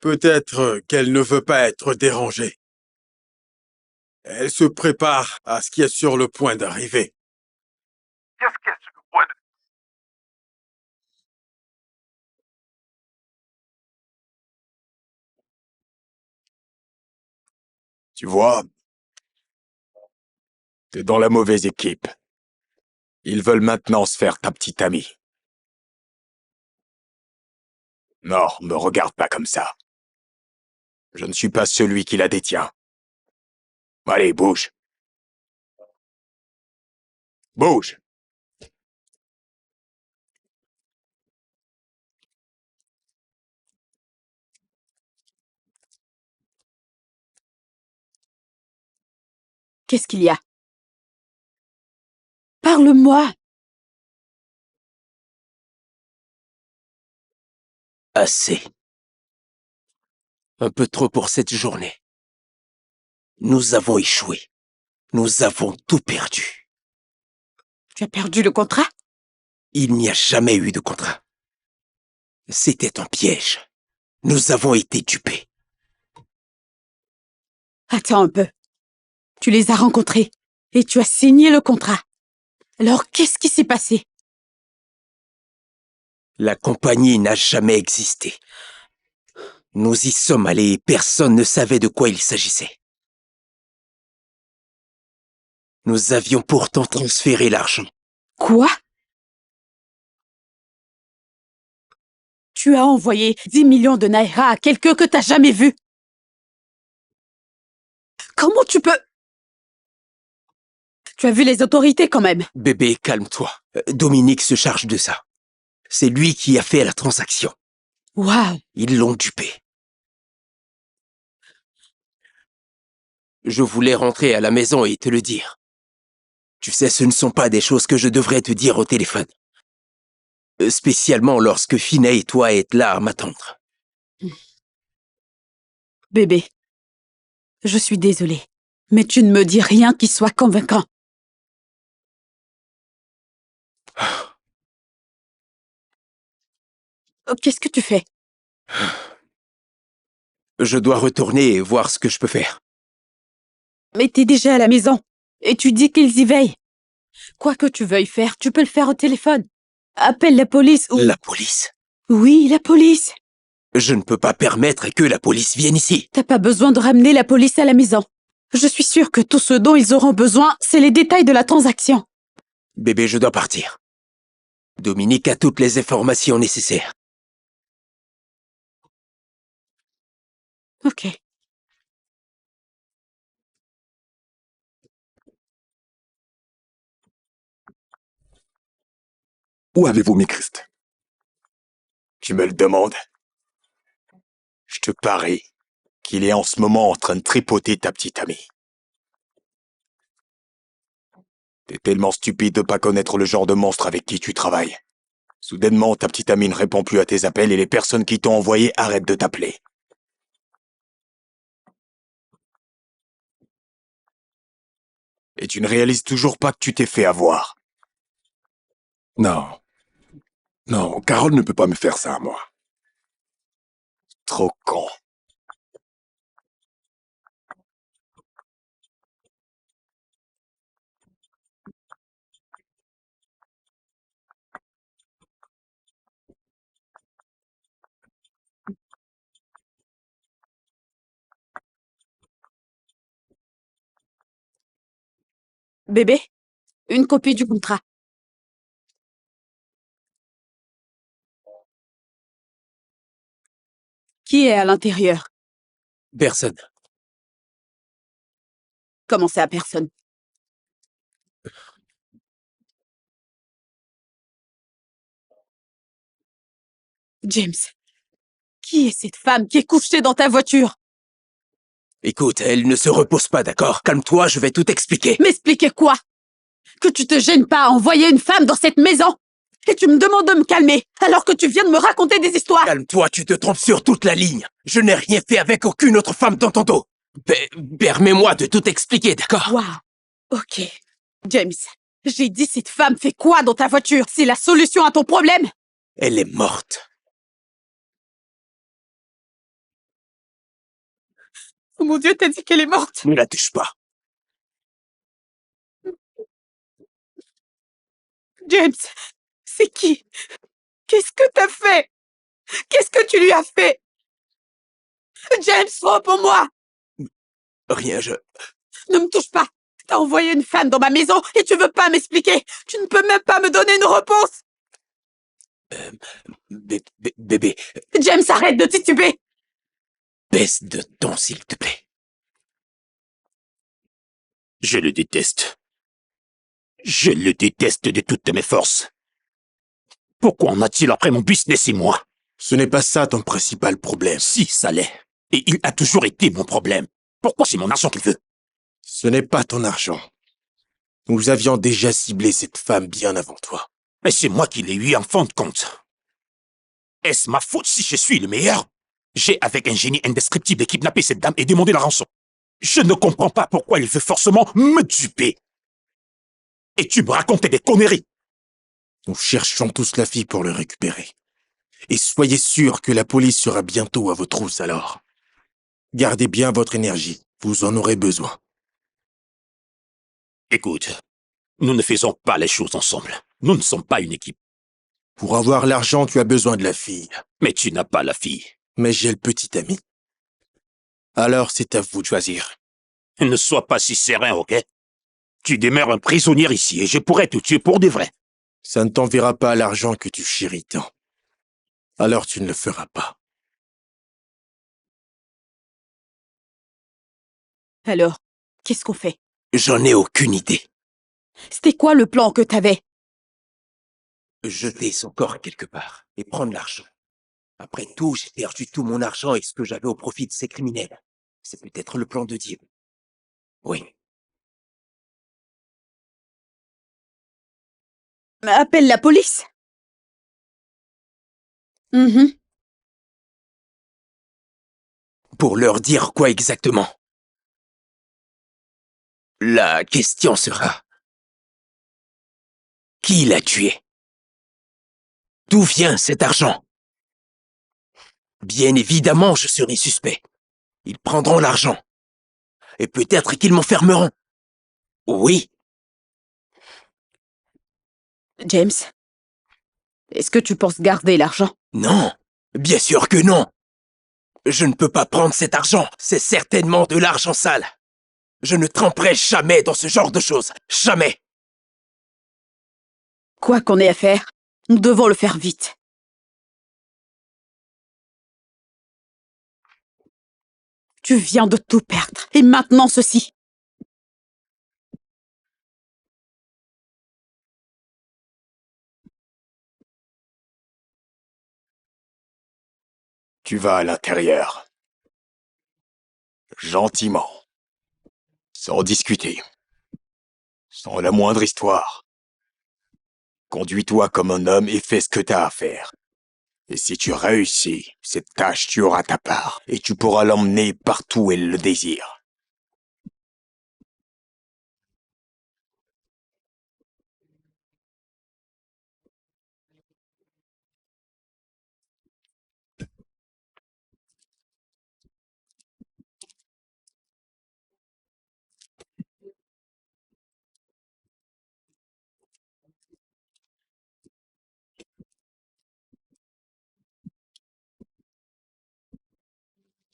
Peut-être qu'elle ne veut pas être dérangée. Elle se prépare à ce qui est sur le point d'arriver. Qu'est-ce qui est sur le point de... Tu vois, t'es dans la mauvaise équipe. Ils veulent maintenant se faire ta petite amie. Non, me regarde pas comme ça. Je ne suis pas celui qui la détient. Allez, bouge. Bouge. Qu'est-ce qu'il y a? Parle-moi! Assez. Un peu trop pour cette journée. Nous avons échoué. Nous avons tout perdu. Tu as perdu le contrat? Il n'y a jamais eu de contrat. C'était un piège. Nous avons été dupés. Attends un peu. Tu les as rencontrés et tu as signé le contrat. Alors, qu'est-ce qui s'est passé? La compagnie n'a jamais existé. Nous y sommes allés et personne ne savait de quoi il s'agissait. Nous avions pourtant transféré l'argent. Quoi? Tu as envoyé 10 millions de naira à quelqu'un que t'as jamais vu. Comment tu peux... Tu as vu les autorités quand même. Bébé, calme-toi. Dominique se charge de ça. C'est lui qui a fait la transaction. Waouh! Ils l'ont dupé. Je voulais rentrer à la maison et te le dire. Tu sais, ce ne sont pas des choses que je devrais te dire au téléphone. Spécialement lorsque Finet et toi êtes là à m'attendre. Bébé, Je suis désolée, mais tu ne me dis rien qui soit convaincant. Oh, qu'est-ce que tu fais? Je dois retourner et voir ce que je peux faire. Mais t'es déjà à la maison, et tu dis qu'ils y veillent. Quoi que tu veuilles faire, tu peux le faire au téléphone. Appelle la police ou... La police? Oui, la police. Je ne peux pas permettre que la police vienne ici. T'as pas besoin de ramener la police à la maison. Je suis sûre que tout ce dont ils auront besoin, c'est les détails de la transaction. Bébé, je dois partir. Dominique a toutes les informations nécessaires. Ok. Où avez-vous mis Christ? Tu me le demandes? Je te parie qu'il est en ce moment en train de tripoter ta petite amie. T'es tellement stupide de pas connaître le genre de monstre avec qui tu travailles. Soudainement, ta petite amie ne répond plus à tes appels et les personnes qui t'ont envoyé arrêtent de t'appeler. Et tu ne réalises toujours pas que tu t'es fait avoir. Non. Non, Carole ne peut pas me faire ça à moi. Trop con. Bébé, une copie du contrat. Qui est à l'intérieur? Personne. Comment c'est à personne? James, qui est cette femme qui est couchée dans ta voiture? Écoute, elle ne se repose pas, d'accord? Calme-toi, je vais tout expliquer. M'expliquer quoi? Que tu te gênes pas à envoyer une femme dans cette maison? Et tu me demandes de me calmer, alors que tu viens de me raconter des histoires? Calme-toi, tu te trompes sur toute la ligne. Je n'ai rien fait avec aucune autre femme dans ton dos. Permets-moi de tout expliquer, d'accord? Waouh. Ok. James, j'ai dit cette femme fait quoi dans ta voiture? C'est la solution à ton problème? Elle est morte. Oh mon Dieu, t'as dit qu'elle est morte? Ne la touche pas. James, c'est qui? Qu'est-ce que t'as fait? Qu'est-ce que tu lui as fait? James, réponds-moi! Rien, Ne me touche pas! T'as envoyé une femme dans ma maison et tu veux pas m'expliquer! Tu ne peux même pas me donner une réponse! Bébé, James, arrête de tituber! baisse de ton, s'il te plaît. Je le déteste. Je le déteste de toutes mes forces. Pourquoi en a-t-il après mon business et moi? Ce n'est pas ça ton principal problème. Si, ça l'est. Et il a toujours été mon problème. Pourquoi c'est mon argent qu'il veut? Ce n'est pas ton argent. Nous avions déjà ciblé cette femme bien avant toi. Mais c'est moi qui l'ai eu en fin de compte. Est-ce ma faute si je suis le meilleur? J'ai, avec un génie indescriptible, kidnappé cette dame et demandé la rançon. Je ne comprends pas pourquoi il veut forcément me duper. Et tu me racontais des conneries. Nous cherchons tous la fille pour le récupérer. Et soyez sûr que la police sera bientôt à vos trousses alors. Gardez bien votre énergie, vous en aurez besoin. Écoute, nous ne faisons pas les choses ensemble. Nous ne sommes pas une équipe. Pour avoir l'argent, tu as besoin de la fille. Mais tu n'as pas la fille. Mais j'ai le petit ami. Alors c'est à vous de choisir. Ne sois pas si serein, ok? Tu demeures un prisonnier ici et je pourrais te tuer pour de vrai. Ça ne t'enverra pas l'argent que tu chéris tant. Alors tu ne le feras pas. Alors, qu'est-ce qu'on fait? J'en ai aucune idée. C'était quoi le plan que t'avais? Jeter son corps quelque part et prendre l'argent. Après tout, j'ai perdu tout mon argent et ce que j'avais au profit de ces criminels. C'est peut-être le plan de Dieu. Oui. Appelle la police. Pour leur dire quoi exactement? La question sera... Qui l'a tué? D'où vient cet argent? Bien évidemment, je serai suspect. Ils prendront l'argent. Et peut-être qu'ils m'enfermeront. Oui. James, est-ce que tu penses garder l'argent? Non. Bien sûr que non. Je ne peux pas prendre cet argent. C'est certainement de l'argent sale. Je ne tremperai jamais dans ce genre de choses. Jamais. Quoi qu'on ait à faire, nous devons le faire vite. Tu viens de tout perdre. Et maintenant ceci. Tu vas à l'intérieur. Gentiment. Sans discuter. Sans la moindre histoire. Conduis-toi comme un homme et fais ce que t'as à faire. Et si tu réussis, cette tâche, tu auras ta part. Et tu pourras l'emmener partout où elle le désire.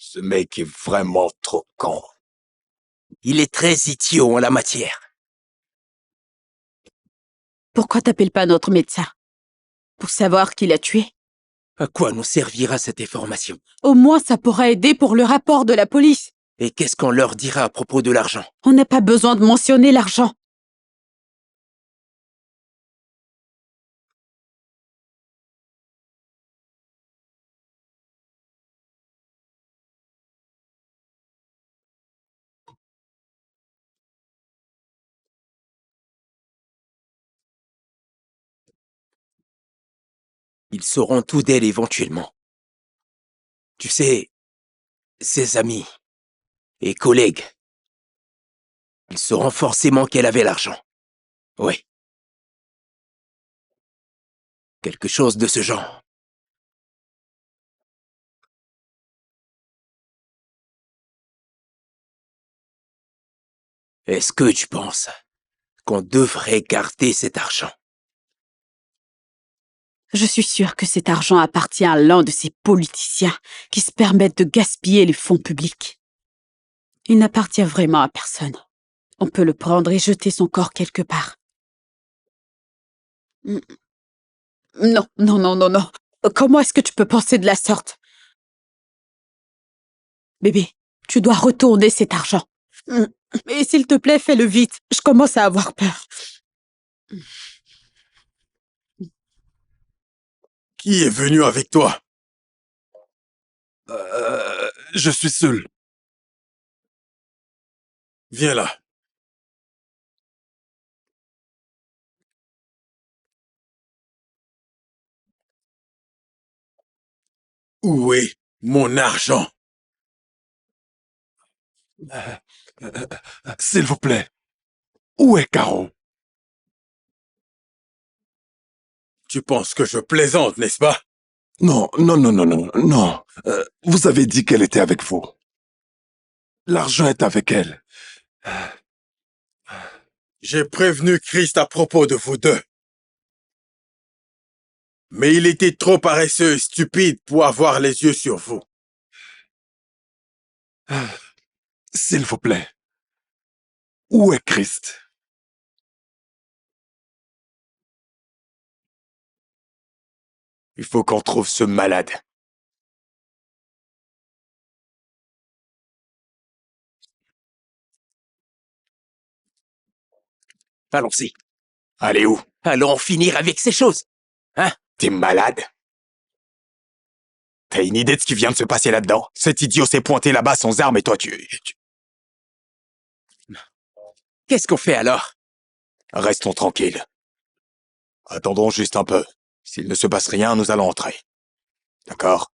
Ce mec est vraiment trop con. Il est très idiot en la matière. Pourquoi t'appelles pas notre médecin? Pour savoir qui l'a tué? À quoi nous servira cette information? Au moins ça pourra aider pour le rapport de la police. Et qu'est-ce qu'on leur dira à propos de l'argent? On n'a pas besoin de mentionner l'argent. Ils sauront tout d'elle éventuellement. Tu sais, ses amis et collègues, ils sauront forcément qu'elle avait l'argent. Oui. Quelque chose de ce genre. Est-ce que tu penses qu'on devrait garder cet argent? Je suis sûre que cet argent appartient à l'un de ces politiciens qui se permettent de gaspiller les fonds publics. Il n'appartient vraiment à personne. On peut le prendre et jeter son corps quelque part. Non, non, non, non, non. Comment est-ce que tu peux penser de la sorte? Bébé, tu dois retourner cet argent. Et s'il te plaît, fais-le vite. Je commence à avoir peur. Qui est venu avec toi? Je suis seul. Viens là. Où est mon argent? S'il vous plaît. Où est Caro? Tu penses que je plaisante, n'est-ce pas? Non, non, non, non, non, non. Vous avez dit qu'elle était avec vous. L'argent est avec elle. J'ai prévenu Christ à propos de vous deux. Mais il était trop paresseux et stupide pour avoir les yeux sur vous. S'il vous plaît. Où est Christ? Il faut qu'on trouve ce malade. Allons-y. Allez où? Allons en finir avec ces choses. Hein? T'es malade? T'as une idée de ce qui vient de se passer là-dedans? Cet idiot s'est pointé là-bas sans arme et toi Qu'est-ce qu'on fait alors? Restons tranquilles. Attendons juste un peu. S'il ne se passe rien, nous allons entrer. D'accord?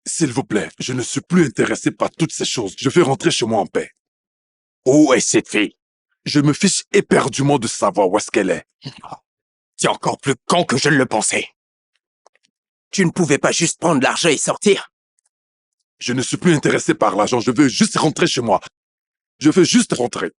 S'il vous plaît, je ne suis plus intéressé par toutes ces choses. Je veux rentrer chez moi en paix. Où est cette fille? Je me fiche éperdument de savoir où est-ce qu'elle est. C'est encore plus con que je ne le pensais. Tu ne pouvais pas juste prendre l'argent et sortir? Je ne suis plus intéressé par l'argent. Je veux juste rentrer chez moi. Je veux juste rentrer.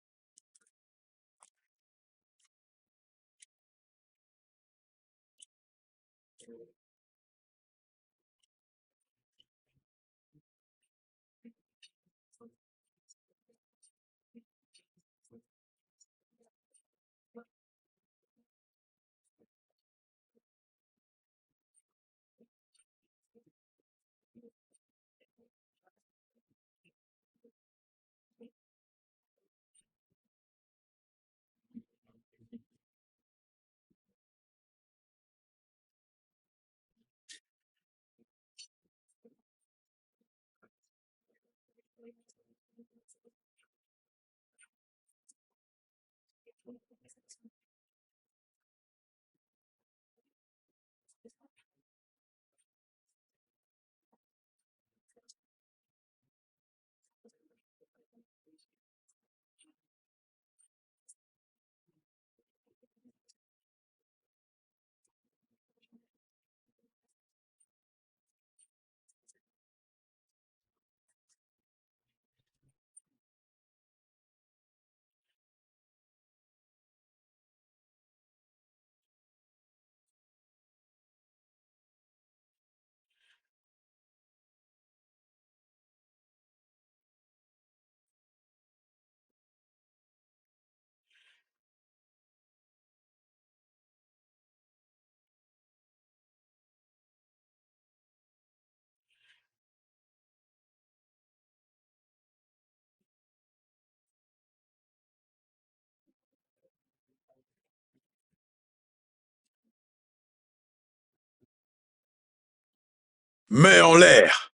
Main en l'air.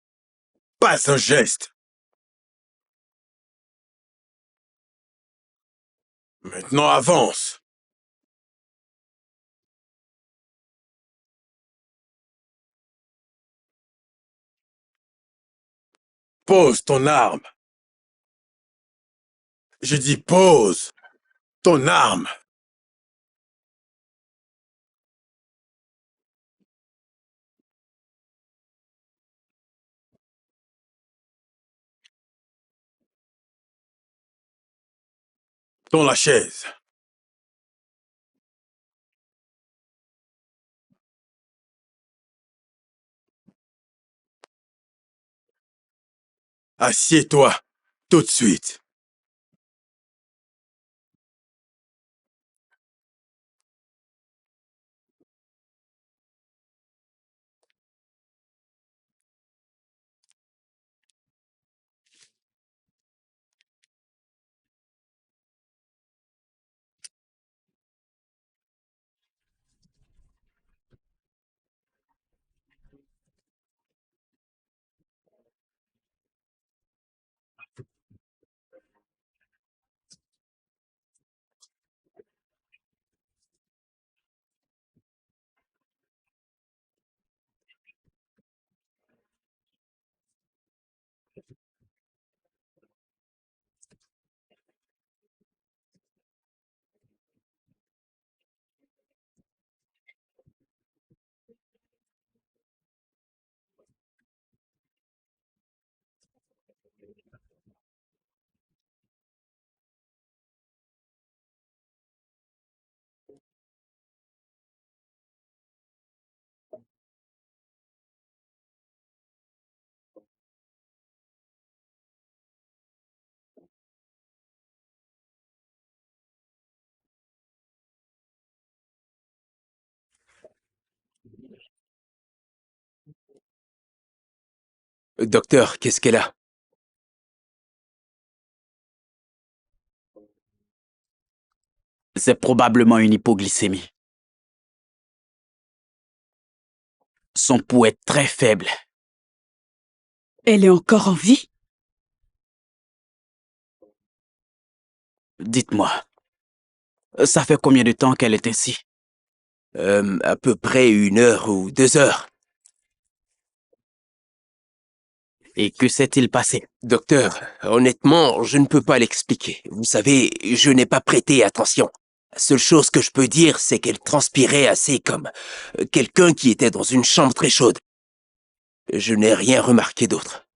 Pas un geste. Maintenant avance. Pose ton arme. J'ai dit pose ton arme. Dans la chaise. Assieds-toi tout de suite. Docteur, qu'est-ce qu'elle a? C'est probablement une hypoglycémie. Son pouls est très faible. Elle est encore en vie? Dites-moi, ça fait combien de temps qu'elle est ainsi? À peu près 1 heure ou 2 heures. Et que s'est-il passé? Docteur, honnêtement, je ne peux pas l'expliquer. Vous savez, je n'ai pas prêté attention. La seule chose que je peux dire, c'est qu'elle transpirait assez comme quelqu'un qui était dans une chambre très chaude. Je n'ai rien remarqué d'autre.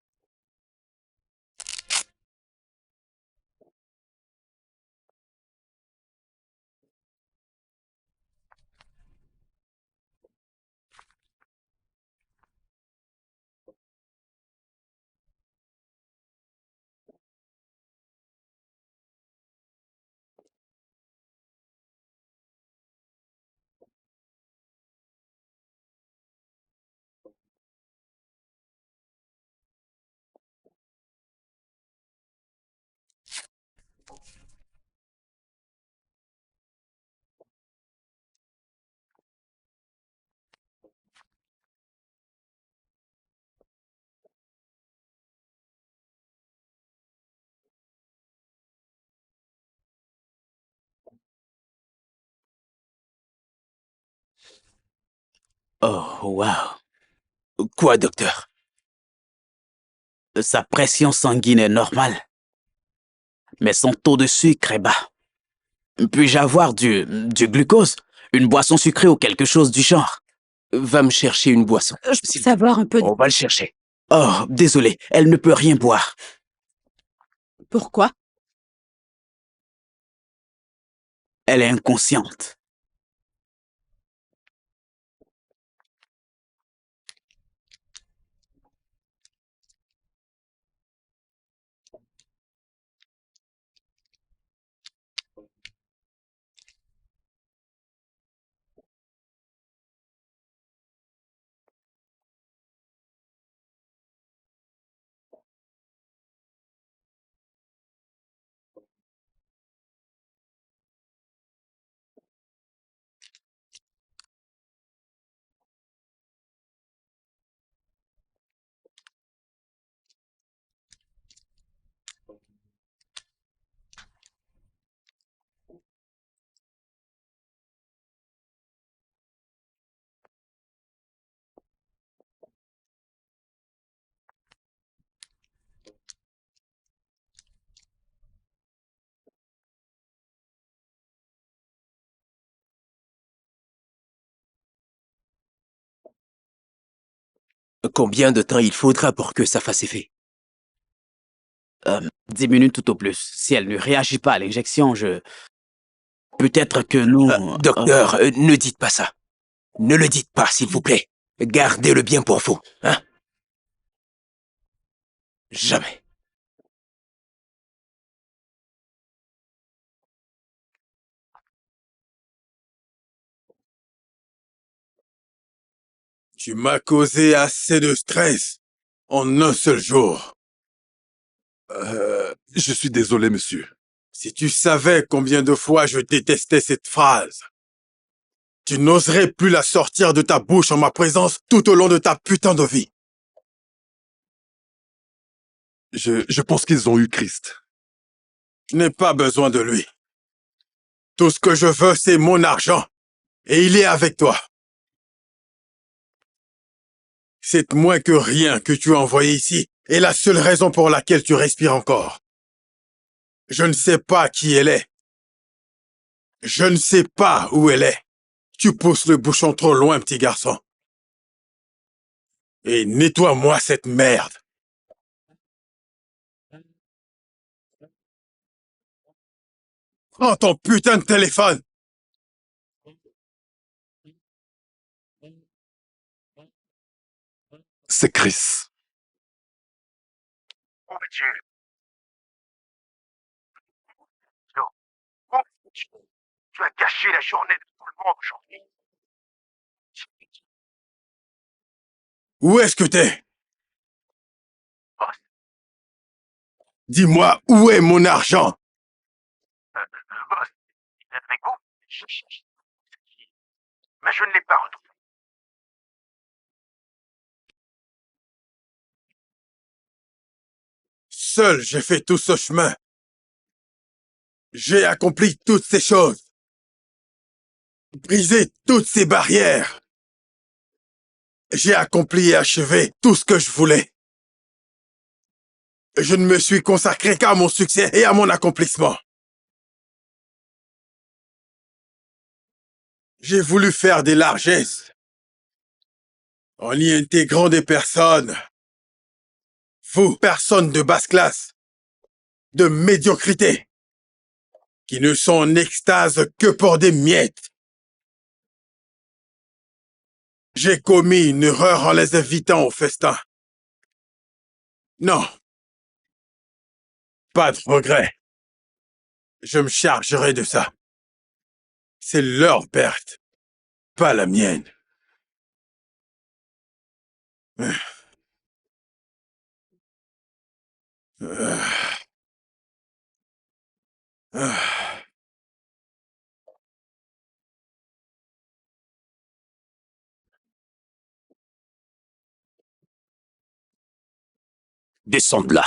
Oh, wow. Quoi, docteur? Sa pression sanguine est normale. Mais son taux de sucre est bas. Puis-je avoir du glucose? Une boisson sucrée ou quelque chose du genre? Va me chercher une boisson. Je peux savoir un peu... On va le chercher. Oh, désolé, elle ne peut rien boire. Pourquoi? Elle est inconsciente. Combien de temps il faudra pour que ça fasse effet? 10 minutes tout au plus. Si elle ne réagit pas à l'injection, peut-être que nous... Docteur, ne dites pas ça. Ne le dites pas, s'il vous plaît. Gardez-le bien pour vous, hein? Jamais. Tu m'as causé assez de stress en un seul jour. Je suis désolé, monsieur. Si tu savais combien de fois je détestais cette phrase, tu n'oserais plus la sortir de ta bouche en ma présence tout au long de ta putain de vie. Je pense qu'ils ont eu Christ. Je n'ai pas besoin de lui. Tout ce que je veux, c'est mon argent. Et il est avec toi. C'est moins que rien que tu as envoyé ici et la seule raison pour laquelle tu respires encore. Je ne sais pas qui elle est. Je ne sais pas où elle est. Tu pousses le bouchon trop loin, petit garçon. Et nettoie-moi cette merde. Prends ton putain de téléphone. C'est Chris. Où es-tu? Non. Où es-tu? Tu as gâché la journée de tout le monde aujourd'hui. Où est-ce que t'es? Boss, Dis-moi, où est mon argent? boss, il est avec vous? Mais je ne l'ai pas retrouvé. Seul, j'ai fait tout ce chemin. J'ai accompli toutes ces choses. Brisé toutes ces barrières. J'ai accompli et achevé tout ce que je voulais. Je ne me suis consacré qu'à mon succès et à mon accomplissement. J'ai voulu faire des largesses en y intégrant des personnes, vous, personnes de basse classe, de médiocrité, qui ne sont en extase que pour des miettes. J'ai commis une erreur en les invitant au festin. Non. Pas de regret. Je me chargerai de ça. C'est leur perte, pas la mienne. Descends de là.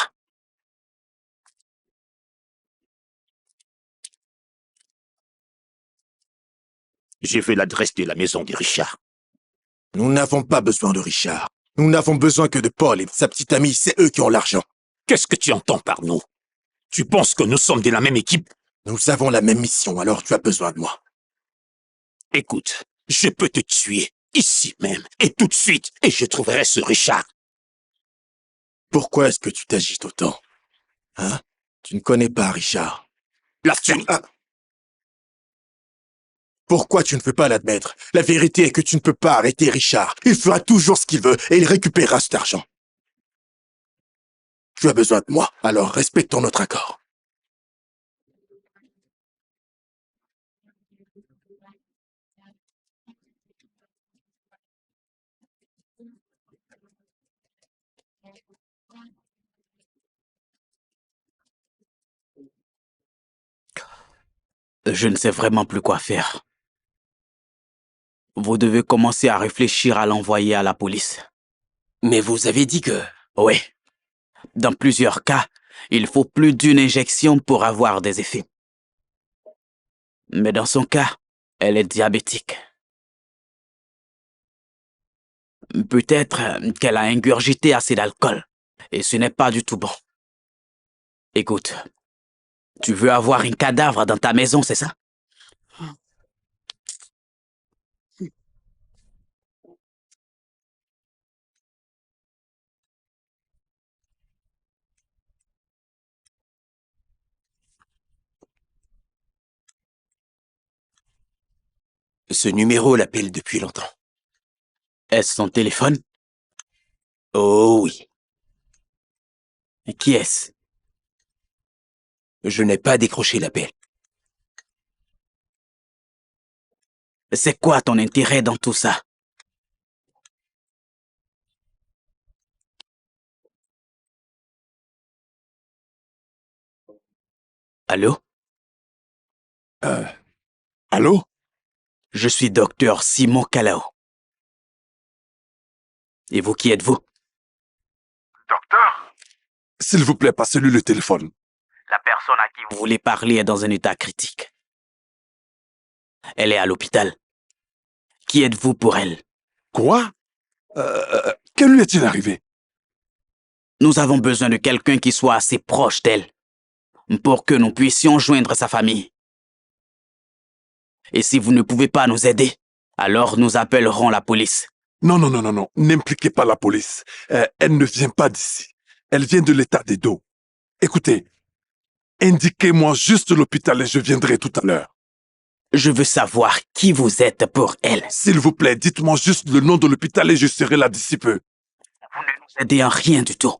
J'ai fait l'adresse de la maison de Richard. Nous n'avons pas besoin de Richard. Nous n'avons besoin que de Paul et de sa petite amie. C'est eux qui ont l'argent. Qu'est-ce que tu entends par nous? Tu penses que nous sommes de la même équipe? Nous avons la même mission, alors tu as besoin de moi. Écoute, je peux te tuer, ici même, et tout de suite, et je trouverai ce Richard. Pourquoi est-ce que tu t'agites autant? Hein? Tu ne connais pas Richard. L'affaire... Pourquoi tu ne veux pas l'admettre? La vérité est que tu ne peux pas arrêter Richard. Il fera toujours ce qu'il veut et il récupérera cet argent. Tu as besoin de moi, alors respectons notre accord. Je ne sais vraiment plus quoi faire. Vous devez commencer à réfléchir à l'envoyer à la police. Mais vous avez dit que... Oui. Dans plusieurs cas, il faut plus d'une injection pour avoir des effets. Mais dans son cas, elle est diabétique. Peut-être qu'elle a ingurgité assez d'alcool, et ce n'est pas du tout bon. Écoute, tu veux avoir un cadavre dans ta maison, c'est ça? Ce numéro l'appelle depuis longtemps. Est-ce son téléphone? Oh oui. Qui est-ce? Je n'ai pas décroché l'appel. C'est quoi ton intérêt dans tout ça? Allô? Allô? Je suis docteur Simon Calao. Et vous, qui êtes-vous? Docteur, S'il vous plaît, passez-lui le téléphone. la personne à qui Vous voulez parler est dans un état critique. Elle est à l'hôpital. Qui êtes-vous pour elle? Quoi? Que lui est-il arrivé? Nous avons besoin de quelqu'un qui soit assez proche d'elle pour que nous puissions joindre sa famille. Et si vous ne pouvez pas nous aider, alors nous appellerons la police. Non, non, non, non, non. N'impliquez pas la police. Elle ne vient pas d'ici. Elle vient de l'état d'Edo. Écoutez, indiquez-moi juste l'hôpital et je viendrai tout à l'heure. Je veux savoir qui vous êtes pour elle. S'il vous plaît, dites-moi juste le nom de l'hôpital et je serai là d'ici peu. Vous ne nous aidez en rien du tout.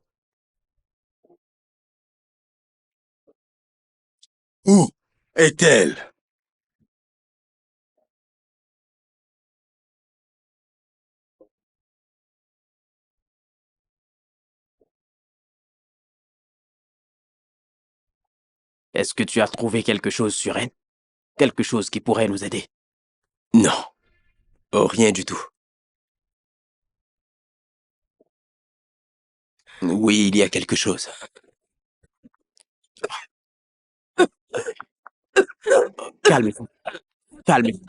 Où est-elle? Est-ce que tu as trouvé quelque chose sur elle? Quelque chose qui pourrait nous aider? Non. Oh, rien du tout. Oui, il y a quelque chose. Calme-vous. Calme-vous.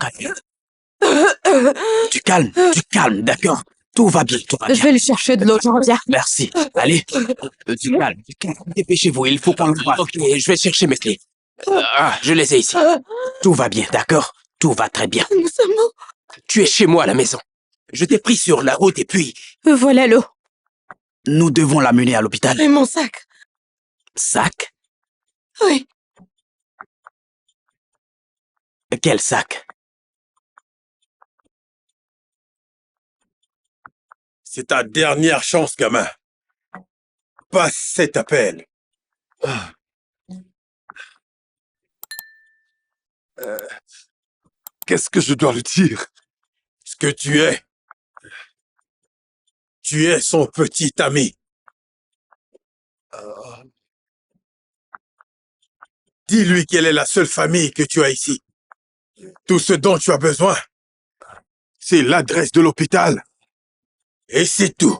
Tu calmes, d'accord? Tout va bien, tout va Je bien. vais lui chercher de l'eau, je reviens. Merci. Allez, du calme. Dépêchez-vous, il faut qu'on le voie. Ok, je vais chercher mes clés. Je les ai ici. Tout va bien, d'accord? Tout va très bien. Nous sommes où? Tu es chez moi à la maison. Je t'ai pris sur la route et puis... Voilà l'eau. Nous devons l'amener à l'hôpital. Et mon sac? Sac? Oui. Quel sac? C'est ta dernière chance, gamin. Passe cet appel. Qu'est-ce que je dois lui dire? Ce que tu es son petit ami. Dis-lui qu'elle est la seule famille que tu as ici. Tout ce dont tu as besoin, c'est l'adresse de l'hôpital. Et c'est tout.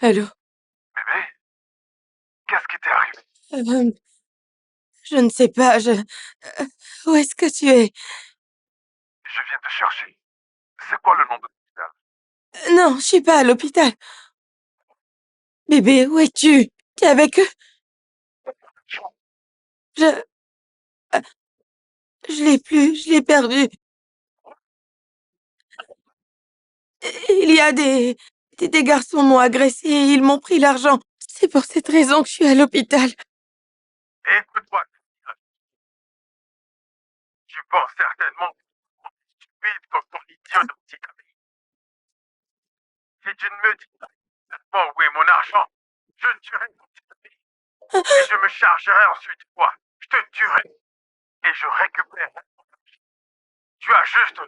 Allô? Bébé, qu'est-ce qui t'est arrivé? Je ne sais pas, où est-ce que tu es? Je viens te chercher. C'est quoi le nom de l'hôpital? Non, je suis pas à l'hôpital. Bébé, où es-tu? T'es avec eux? Je... Je l'ai plus, je l'ai perdu. Il y a des garçons m'ont agressé et ils m'ont pris l'argent. C'est pour cette raison que je suis à l'hôpital. Écoute-moi. Tu penses certainement que tu es stupide comme ton idiot de petit ami. Si tu ne me dis pas où est mon argent, je ne tuerai ton petit ami. Et je me chargerai ensuite de toi. Je te tuerai. Et je récupérerai ton argent. Tu as juste...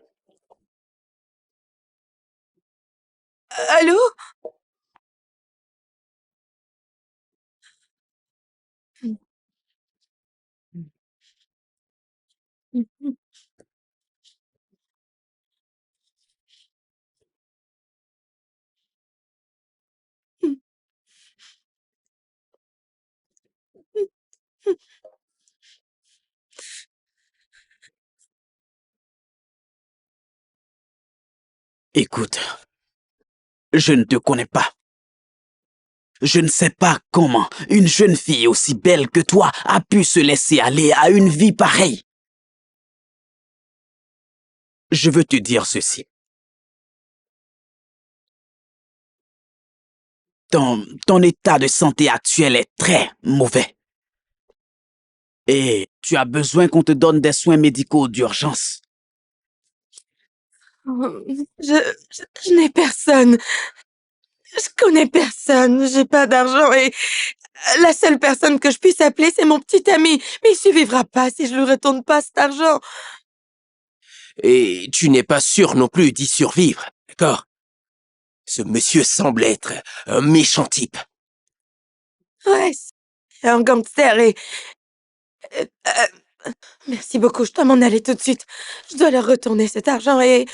Allô? Écoute, je ne te connais pas. Je ne sais pas comment une jeune fille aussi belle que toi a pu se laisser aller à une vie pareille. Je veux te dire ceci. Ton état de santé actuel est très mauvais. Et tu as besoin qu'on te donne des soins médicaux d'urgence. Je n'ai personne. Je connais personne. J'ai pas d'argent et la seule personne que je puisse appeler, c'est mon petit ami. Mais il survivra pas si je lui retourne pas cet argent. Et tu n'es pas sûr non plus d'y survivre, d'accord? Ce monsieur semble être un méchant type. Ouais, c'est un gangster et... merci beaucoup, je dois m'en aller tout de suite. Je dois leur retourner cet argent et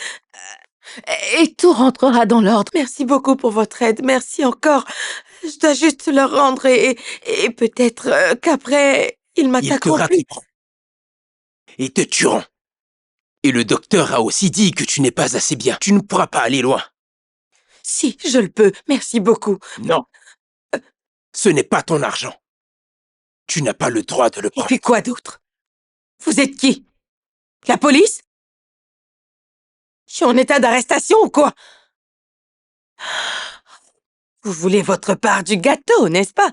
tout rentrera dans l'ordre. Merci beaucoup pour votre aide. Merci encore. Je dois juste leur rendre et peut-être qu'après, ils Ils te m'attaqueront plus. rattraperont et te tueront. Et le docteur a aussi dit que tu n'es pas assez bien. Tu ne pourras pas aller loin. Si, je le peux. Merci beaucoup. Non. Ce n'est pas ton argent. Tu n'as pas le droit de le Et prendre. puis quoi d'autre? Vous êtes qui? La police? Je suis en état d'arrestation ou quoi? Vous voulez votre part du gâteau, n'est-ce pas?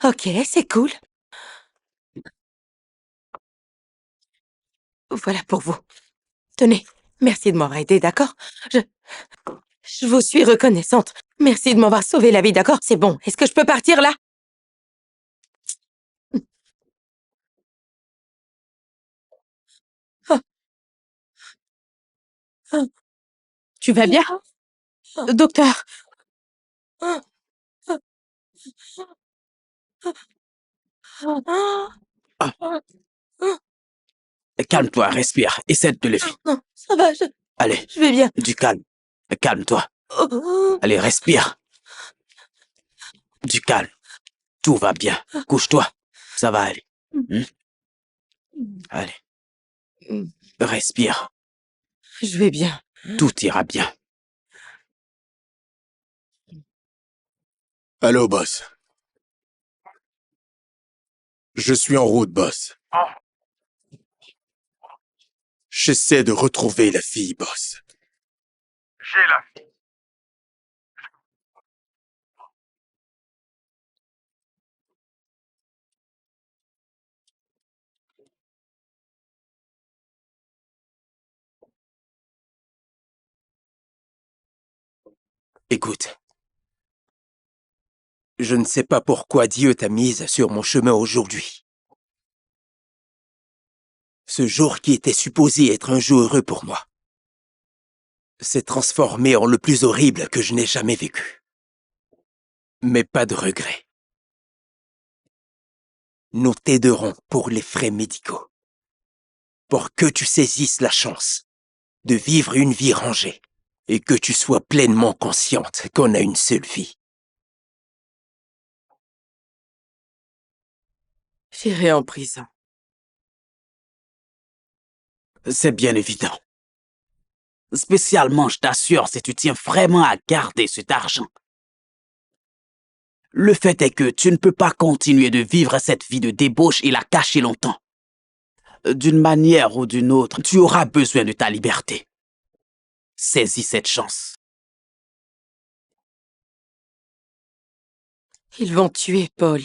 Ok, c'est cool. Voilà pour vous. Tenez, merci de m'avoir aidé, d'accord? Je vous suis reconnaissante. Merci de m'avoir sauvé la vie, d'accord? C'est bon. Est-ce que je peux partir là? Oh. Oh. Tu vas bien? Docteur, Oh. Oh. Oh. Oh. Ah. Oh. Calme-toi, respire. Essaie de te lever. Non, ça va, Allez, je vais bien. du calme. Calme-toi. Oh. Allez, respire. Du calme. Tout va bien. Couche-toi. Ça va aller. Allez. Respire. Je vais bien. Tout ira bien. Allô, boss. Je suis en route, boss. J'essaie de retrouver la fille, boss. J'ai la fille. Écoute. Je ne sais pas pourquoi Dieu t'a mise sur mon chemin aujourd'hui. Ce jour qui était supposé être un jour heureux pour moi s'est transformé en le plus horrible que je n'ai jamais vécu. Mais pas de regret. Nous t'aiderons pour les frais médicaux. Pour que tu saisisses la chance de vivre une vie rangée et que tu sois pleinement consciente qu'on a une seule vie. J'irai en prison. C'est bien évident. Spécialement, je t'assure, si tu tiens vraiment à garder cet argent. Le fait est que tu ne peux pas continuer de vivre cette vie de débauche et la cacher longtemps. D'une manière ou d'une autre, tu auras besoin de ta liberté. Saisis cette chance. Ils vont tuer Paul.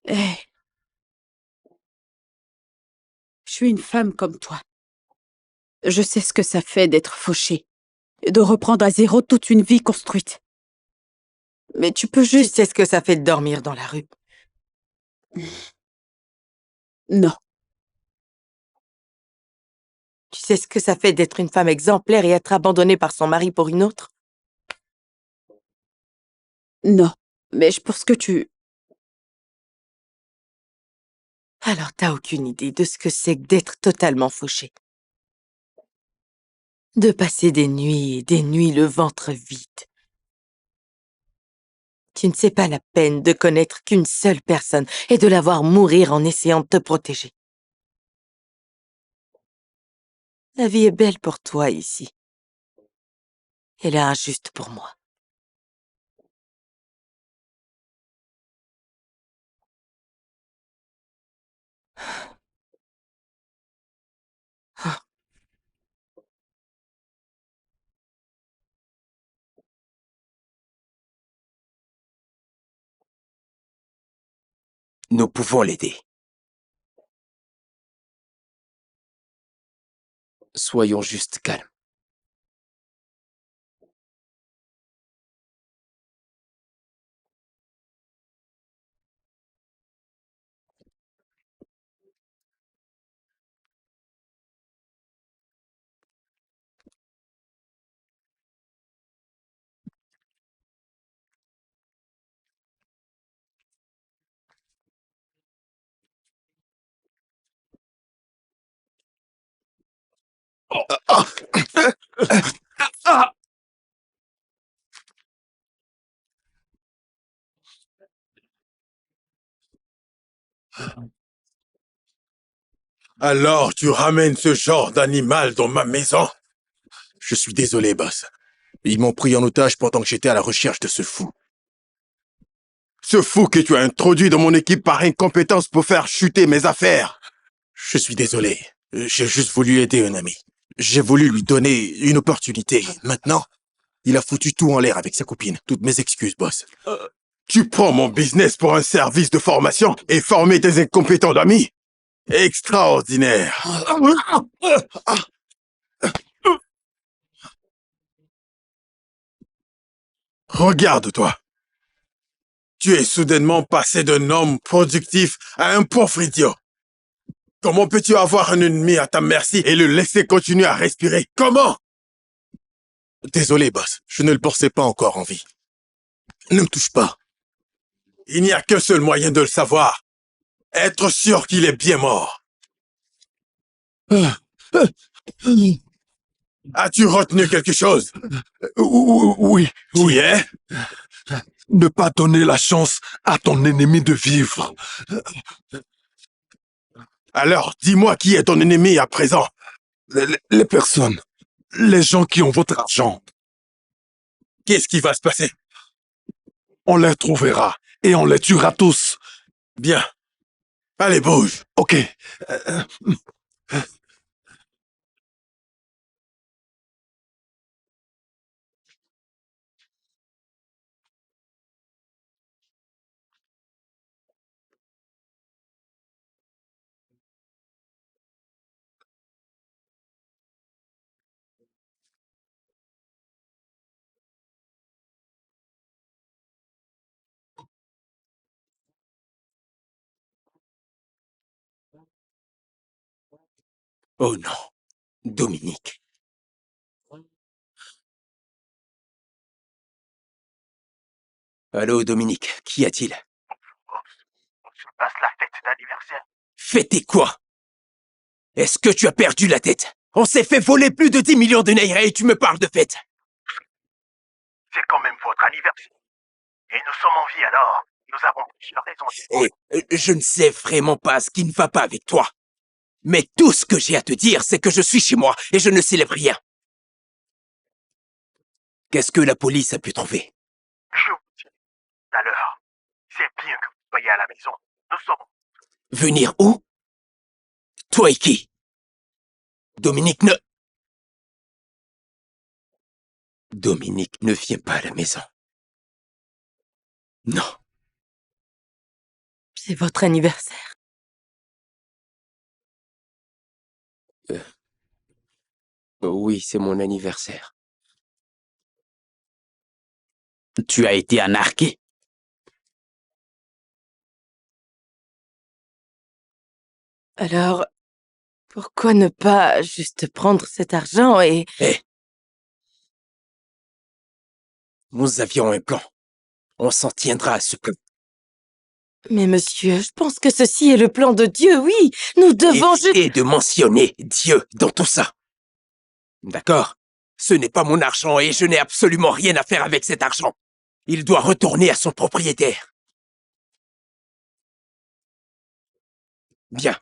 Hé. Je suis une femme comme toi. Je sais ce que ça fait d'être fauchée et de reprendre à zéro toute une vie construite. Mais tu peux Tu juste... sais ce que ça fait de dormir dans la rue? Non. Tu sais ce que ça fait d'être une femme exemplaire et être abandonnée par son mari pour une autre? Non. Mais je pense que tu... Alors t'as aucune idée de ce que c'est que d'être totalement fauchée. De passer des nuits et des nuits le ventre vide. Tu ne sais pas la peine de connaître qu'une seule personne et de la voir mourir en essayant de te protéger. La vie est belle pour toi ici. Elle est injuste pour moi. Nous pouvons l'aider. Soyons juste calmes. Alors, tu ramènes ce genre d'animal dans ma maison? Je suis désolé, boss. Ils m'ont pris en otage pendant que j'étais à la recherche de ce fou. Ce fou que tu as introduit dans mon équipe par incompétence pour faire chuter mes affaires. Je suis désolé. J'ai juste voulu aider un ami. J'ai voulu lui donner une opportunité. Maintenant, il a foutu tout en l'air avec sa copine. Toutes mes excuses, boss. Tu prends mon business pour un service de formation et former des incompétents d'amis? Extraordinaire. Regarde-toi. Tu es soudainement passé d'un homme productif à un pauvre idiot. Comment peux-tu avoir un ennemi à ta merci et le laisser continuer à respirer? Comment? Désolé, boss. Je ne le pensais pas encore en vie. Ne me touche pas. Il n'y a qu'un seul moyen de le savoir. Être sûr qu'il est bien mort. As-tu retenu quelque chose? Oui, Qui est? ne pas donner la chance à ton ennemi de vivre. Alors, dis-moi qui est ton ennemi à présent. Les personnes, les gens qui ont votre argent, Qu'est-ce qui va se passer? on les trouvera et on les tuera tous. Bien. Allez, bouge. Ok. Oh non, Dominique. Allô, Dominique, qu'y a-t-il? Je passe la fête d'anniversaire. Fêter quoi? Est-ce que tu as perdu la tête? On s'est fait voler plus de 10 millions de Naira et tu me parles de fête. C'est quand même votre anniversaire. Et nous sommes en vie alors. Nous avons plusieurs raisons. Et je ne sais vraiment pas ce qui ne va pas avec toi. Mais tout ce que j'ai à te dire, c'est que je suis chez moi et je ne célèbre rien. Qu'est-ce que la police a pu trouver? Je vous dis, tout à l'heure, c'est bien que vous soyez à la maison. Nous sommes... Venir où? Toi et qui? Dominique ne... Dominique ne vient pas à la maison. Non. C'est votre anniversaire. Oui, c'est mon anniversaire. Tu as été anarqué. Alors, pourquoi ne pas juste prendre cet argent et... Nous avions un plan. On s'en tiendra à ce plan. Mais monsieur, je pense que ceci est le plan de Dieu, oui. Nous devons juste... Évitez de mentionner Dieu dans tout ça. D'accord? Ce n'est pas mon argent et je n'ai absolument rien à faire avec cet argent. Il doit retourner à son propriétaire. Bien.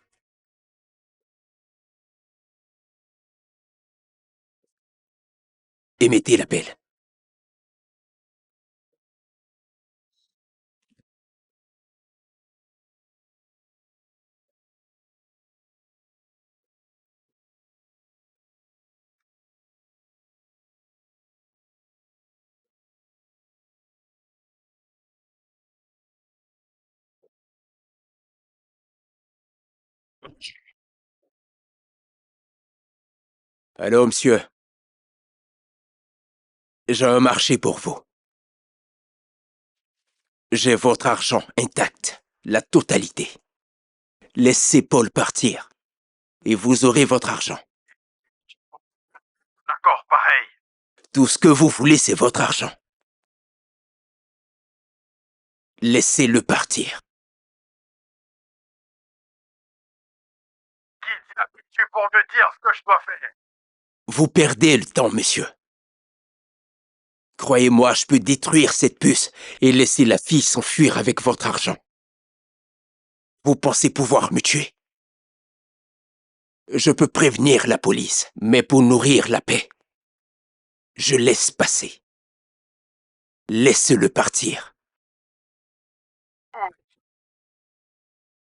Émettez l'appel. Allô, monsieur. J'ai un marché pour vous. J'ai votre argent intact, la totalité. Laissez Paul partir, et vous aurez votre argent. D'accord, pareil. Tout ce que vous voulez, c'est votre argent. Laissez-le partir. Qui es-tu pour me dire ce que je dois faire? Vous perdez le temps, monsieur. Croyez-moi, je peux détruire cette puce et laisser la fille s'enfuir avec votre argent. Vous pensez pouvoir me tuer? Je peux prévenir la police, mais pour nourrir la paix, je laisse passer. Laissez-le partir.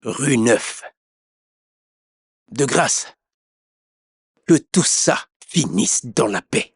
Rue 9. De grâce, que tout ça finisse dans la paix.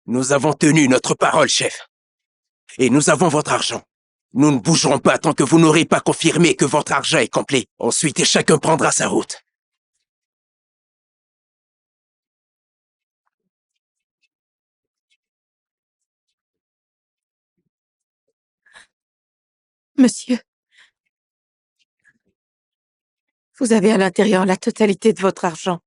Nous avons tenu notre parole, chef. Et nous avons votre argent. Nous ne bougerons pas tant que vous n'aurez pas confirmé que votre argent est complet. Ensuite, chacun prendra sa route. Monsieur, vous avez à l'intérieur la totalité de votre argent.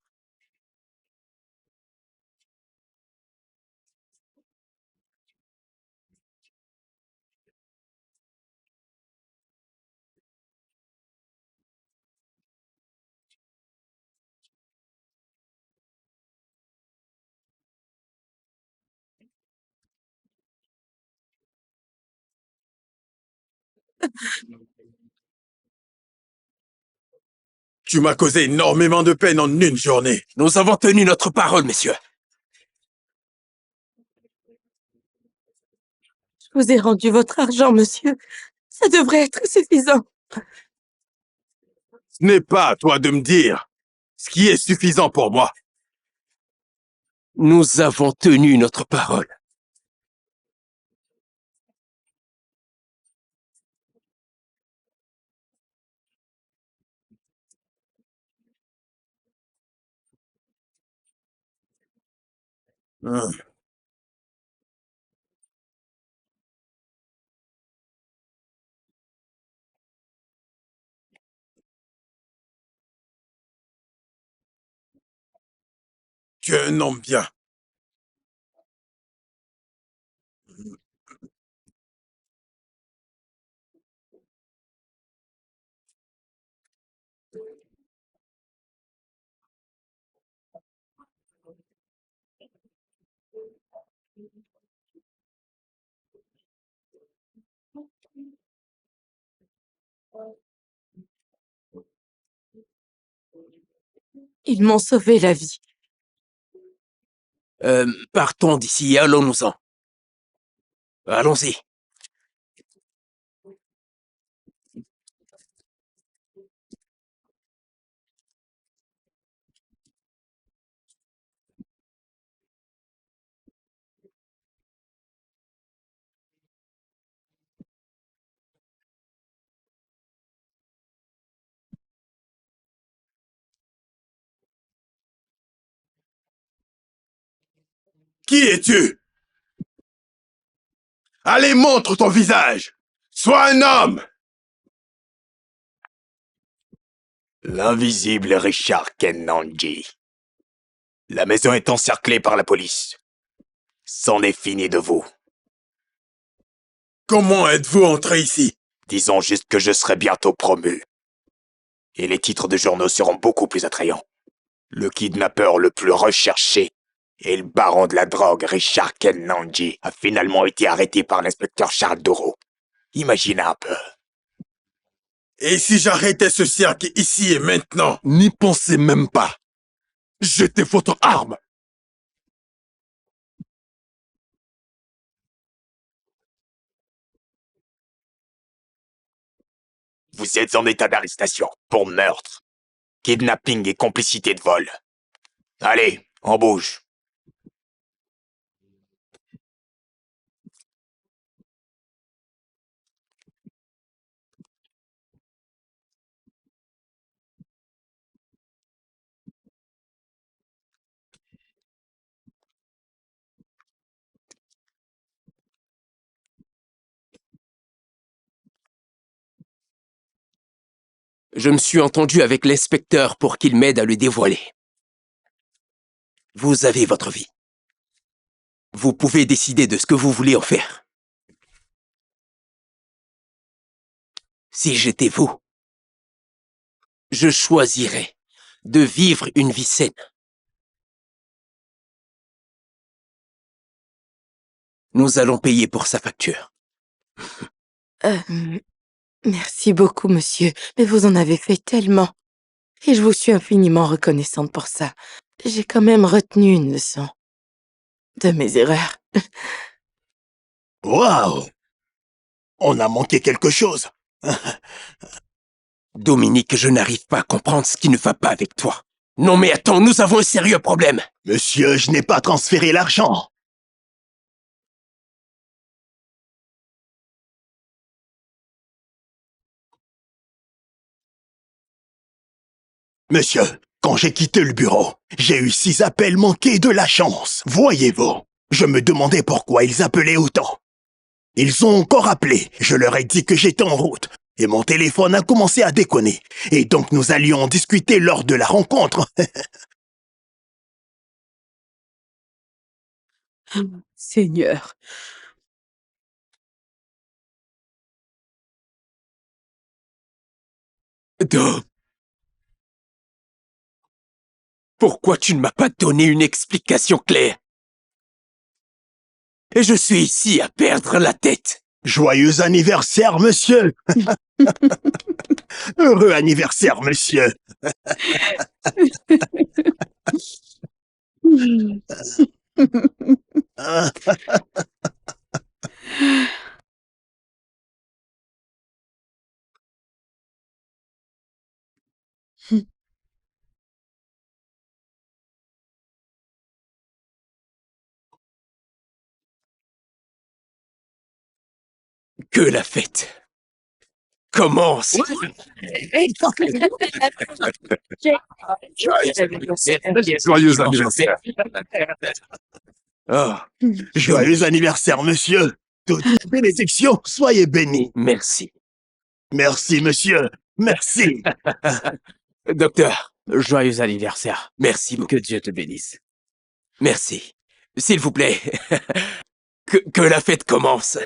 Tu m'as causé énormément de peine en une journée. Nous avons tenu notre parole, messieurs. Je vous ai rendu votre argent, monsieur. Ça devrait être suffisant. Ce n'est pas à toi de me dire ce qui est suffisant pour moi. Nous avons tenu notre parole. Tu es un homme bien. Ils m'ont sauvé la vie. Partons d'ici et allons-nous-en. Allons-y. Qui es-tu? Allez, montre ton visage. Sois un homme. L'invisible Richard Kennanji. La maison est encerclée par la police. C'en est fini de vous. Comment êtes-vous entré ici? Disons juste que je serai bientôt promu. Et les titres de journaux seront beaucoup plus attrayants. Le kidnappeur le plus recherché et le baron de la drogue Richard Kennanji a finalement été arrêté par l'inspecteur Charles Doro. Imaginez un peu. Et si j'arrêtais ce cirque ici et maintenant? N'y pensez même pas. Jetez votre arme. Vous êtes en état d'arrestation pour meurtre, kidnapping et complicité de vol. Allez, on bouge. Je me suis entendu avec l'inspecteur pour qu'il m'aide à le dévoiler. Vous avez votre vie. Vous pouvez décider de ce que vous voulez en faire. Si j'étais vous, je choisirais de vivre une vie saine. Nous allons payer pour sa facture. Merci beaucoup, monsieur, mais vous en avez fait tellement. Et je vous suis infiniment reconnaissante pour ça. J'ai quand même retenu une leçon de mes erreurs. Waouh! On a manqué quelque chose. Dominique, je n'arrive pas à comprendre ce qui ne va pas avec toi. Non mais attends, nous avons un sérieux problème. Monsieur, je n'ai pas transféré l'argent. Monsieur, quand j'ai quitté le bureau, j'ai eu 6 appels manqués de la chance. Voyez-vous, je me demandais pourquoi ils appelaient autant. Ils ont encore appelé, je leur ai dit que j'étais en route, et mon téléphone a commencé à déconner. Et donc nous allions en discuter lors de la rencontre. Seigneur. Dom. Pourquoi tu ne m'as pas donné une explication claire? Et je suis ici à perdre la tête. Joyeux anniversaire, monsieur. Heureux anniversaire, monsieur. Que la fête commence. Joyeux anniversaire. Oh, Joyeux anniversaire, monsieur. Toutes bénédictions, soyez bénis. merci. Merci, monsieur. Merci. Docteur, Joyeux anniversaire. merci beaucoup. Que Dieu te bénisse. Merci. S'il vous plaît, que la fête commence.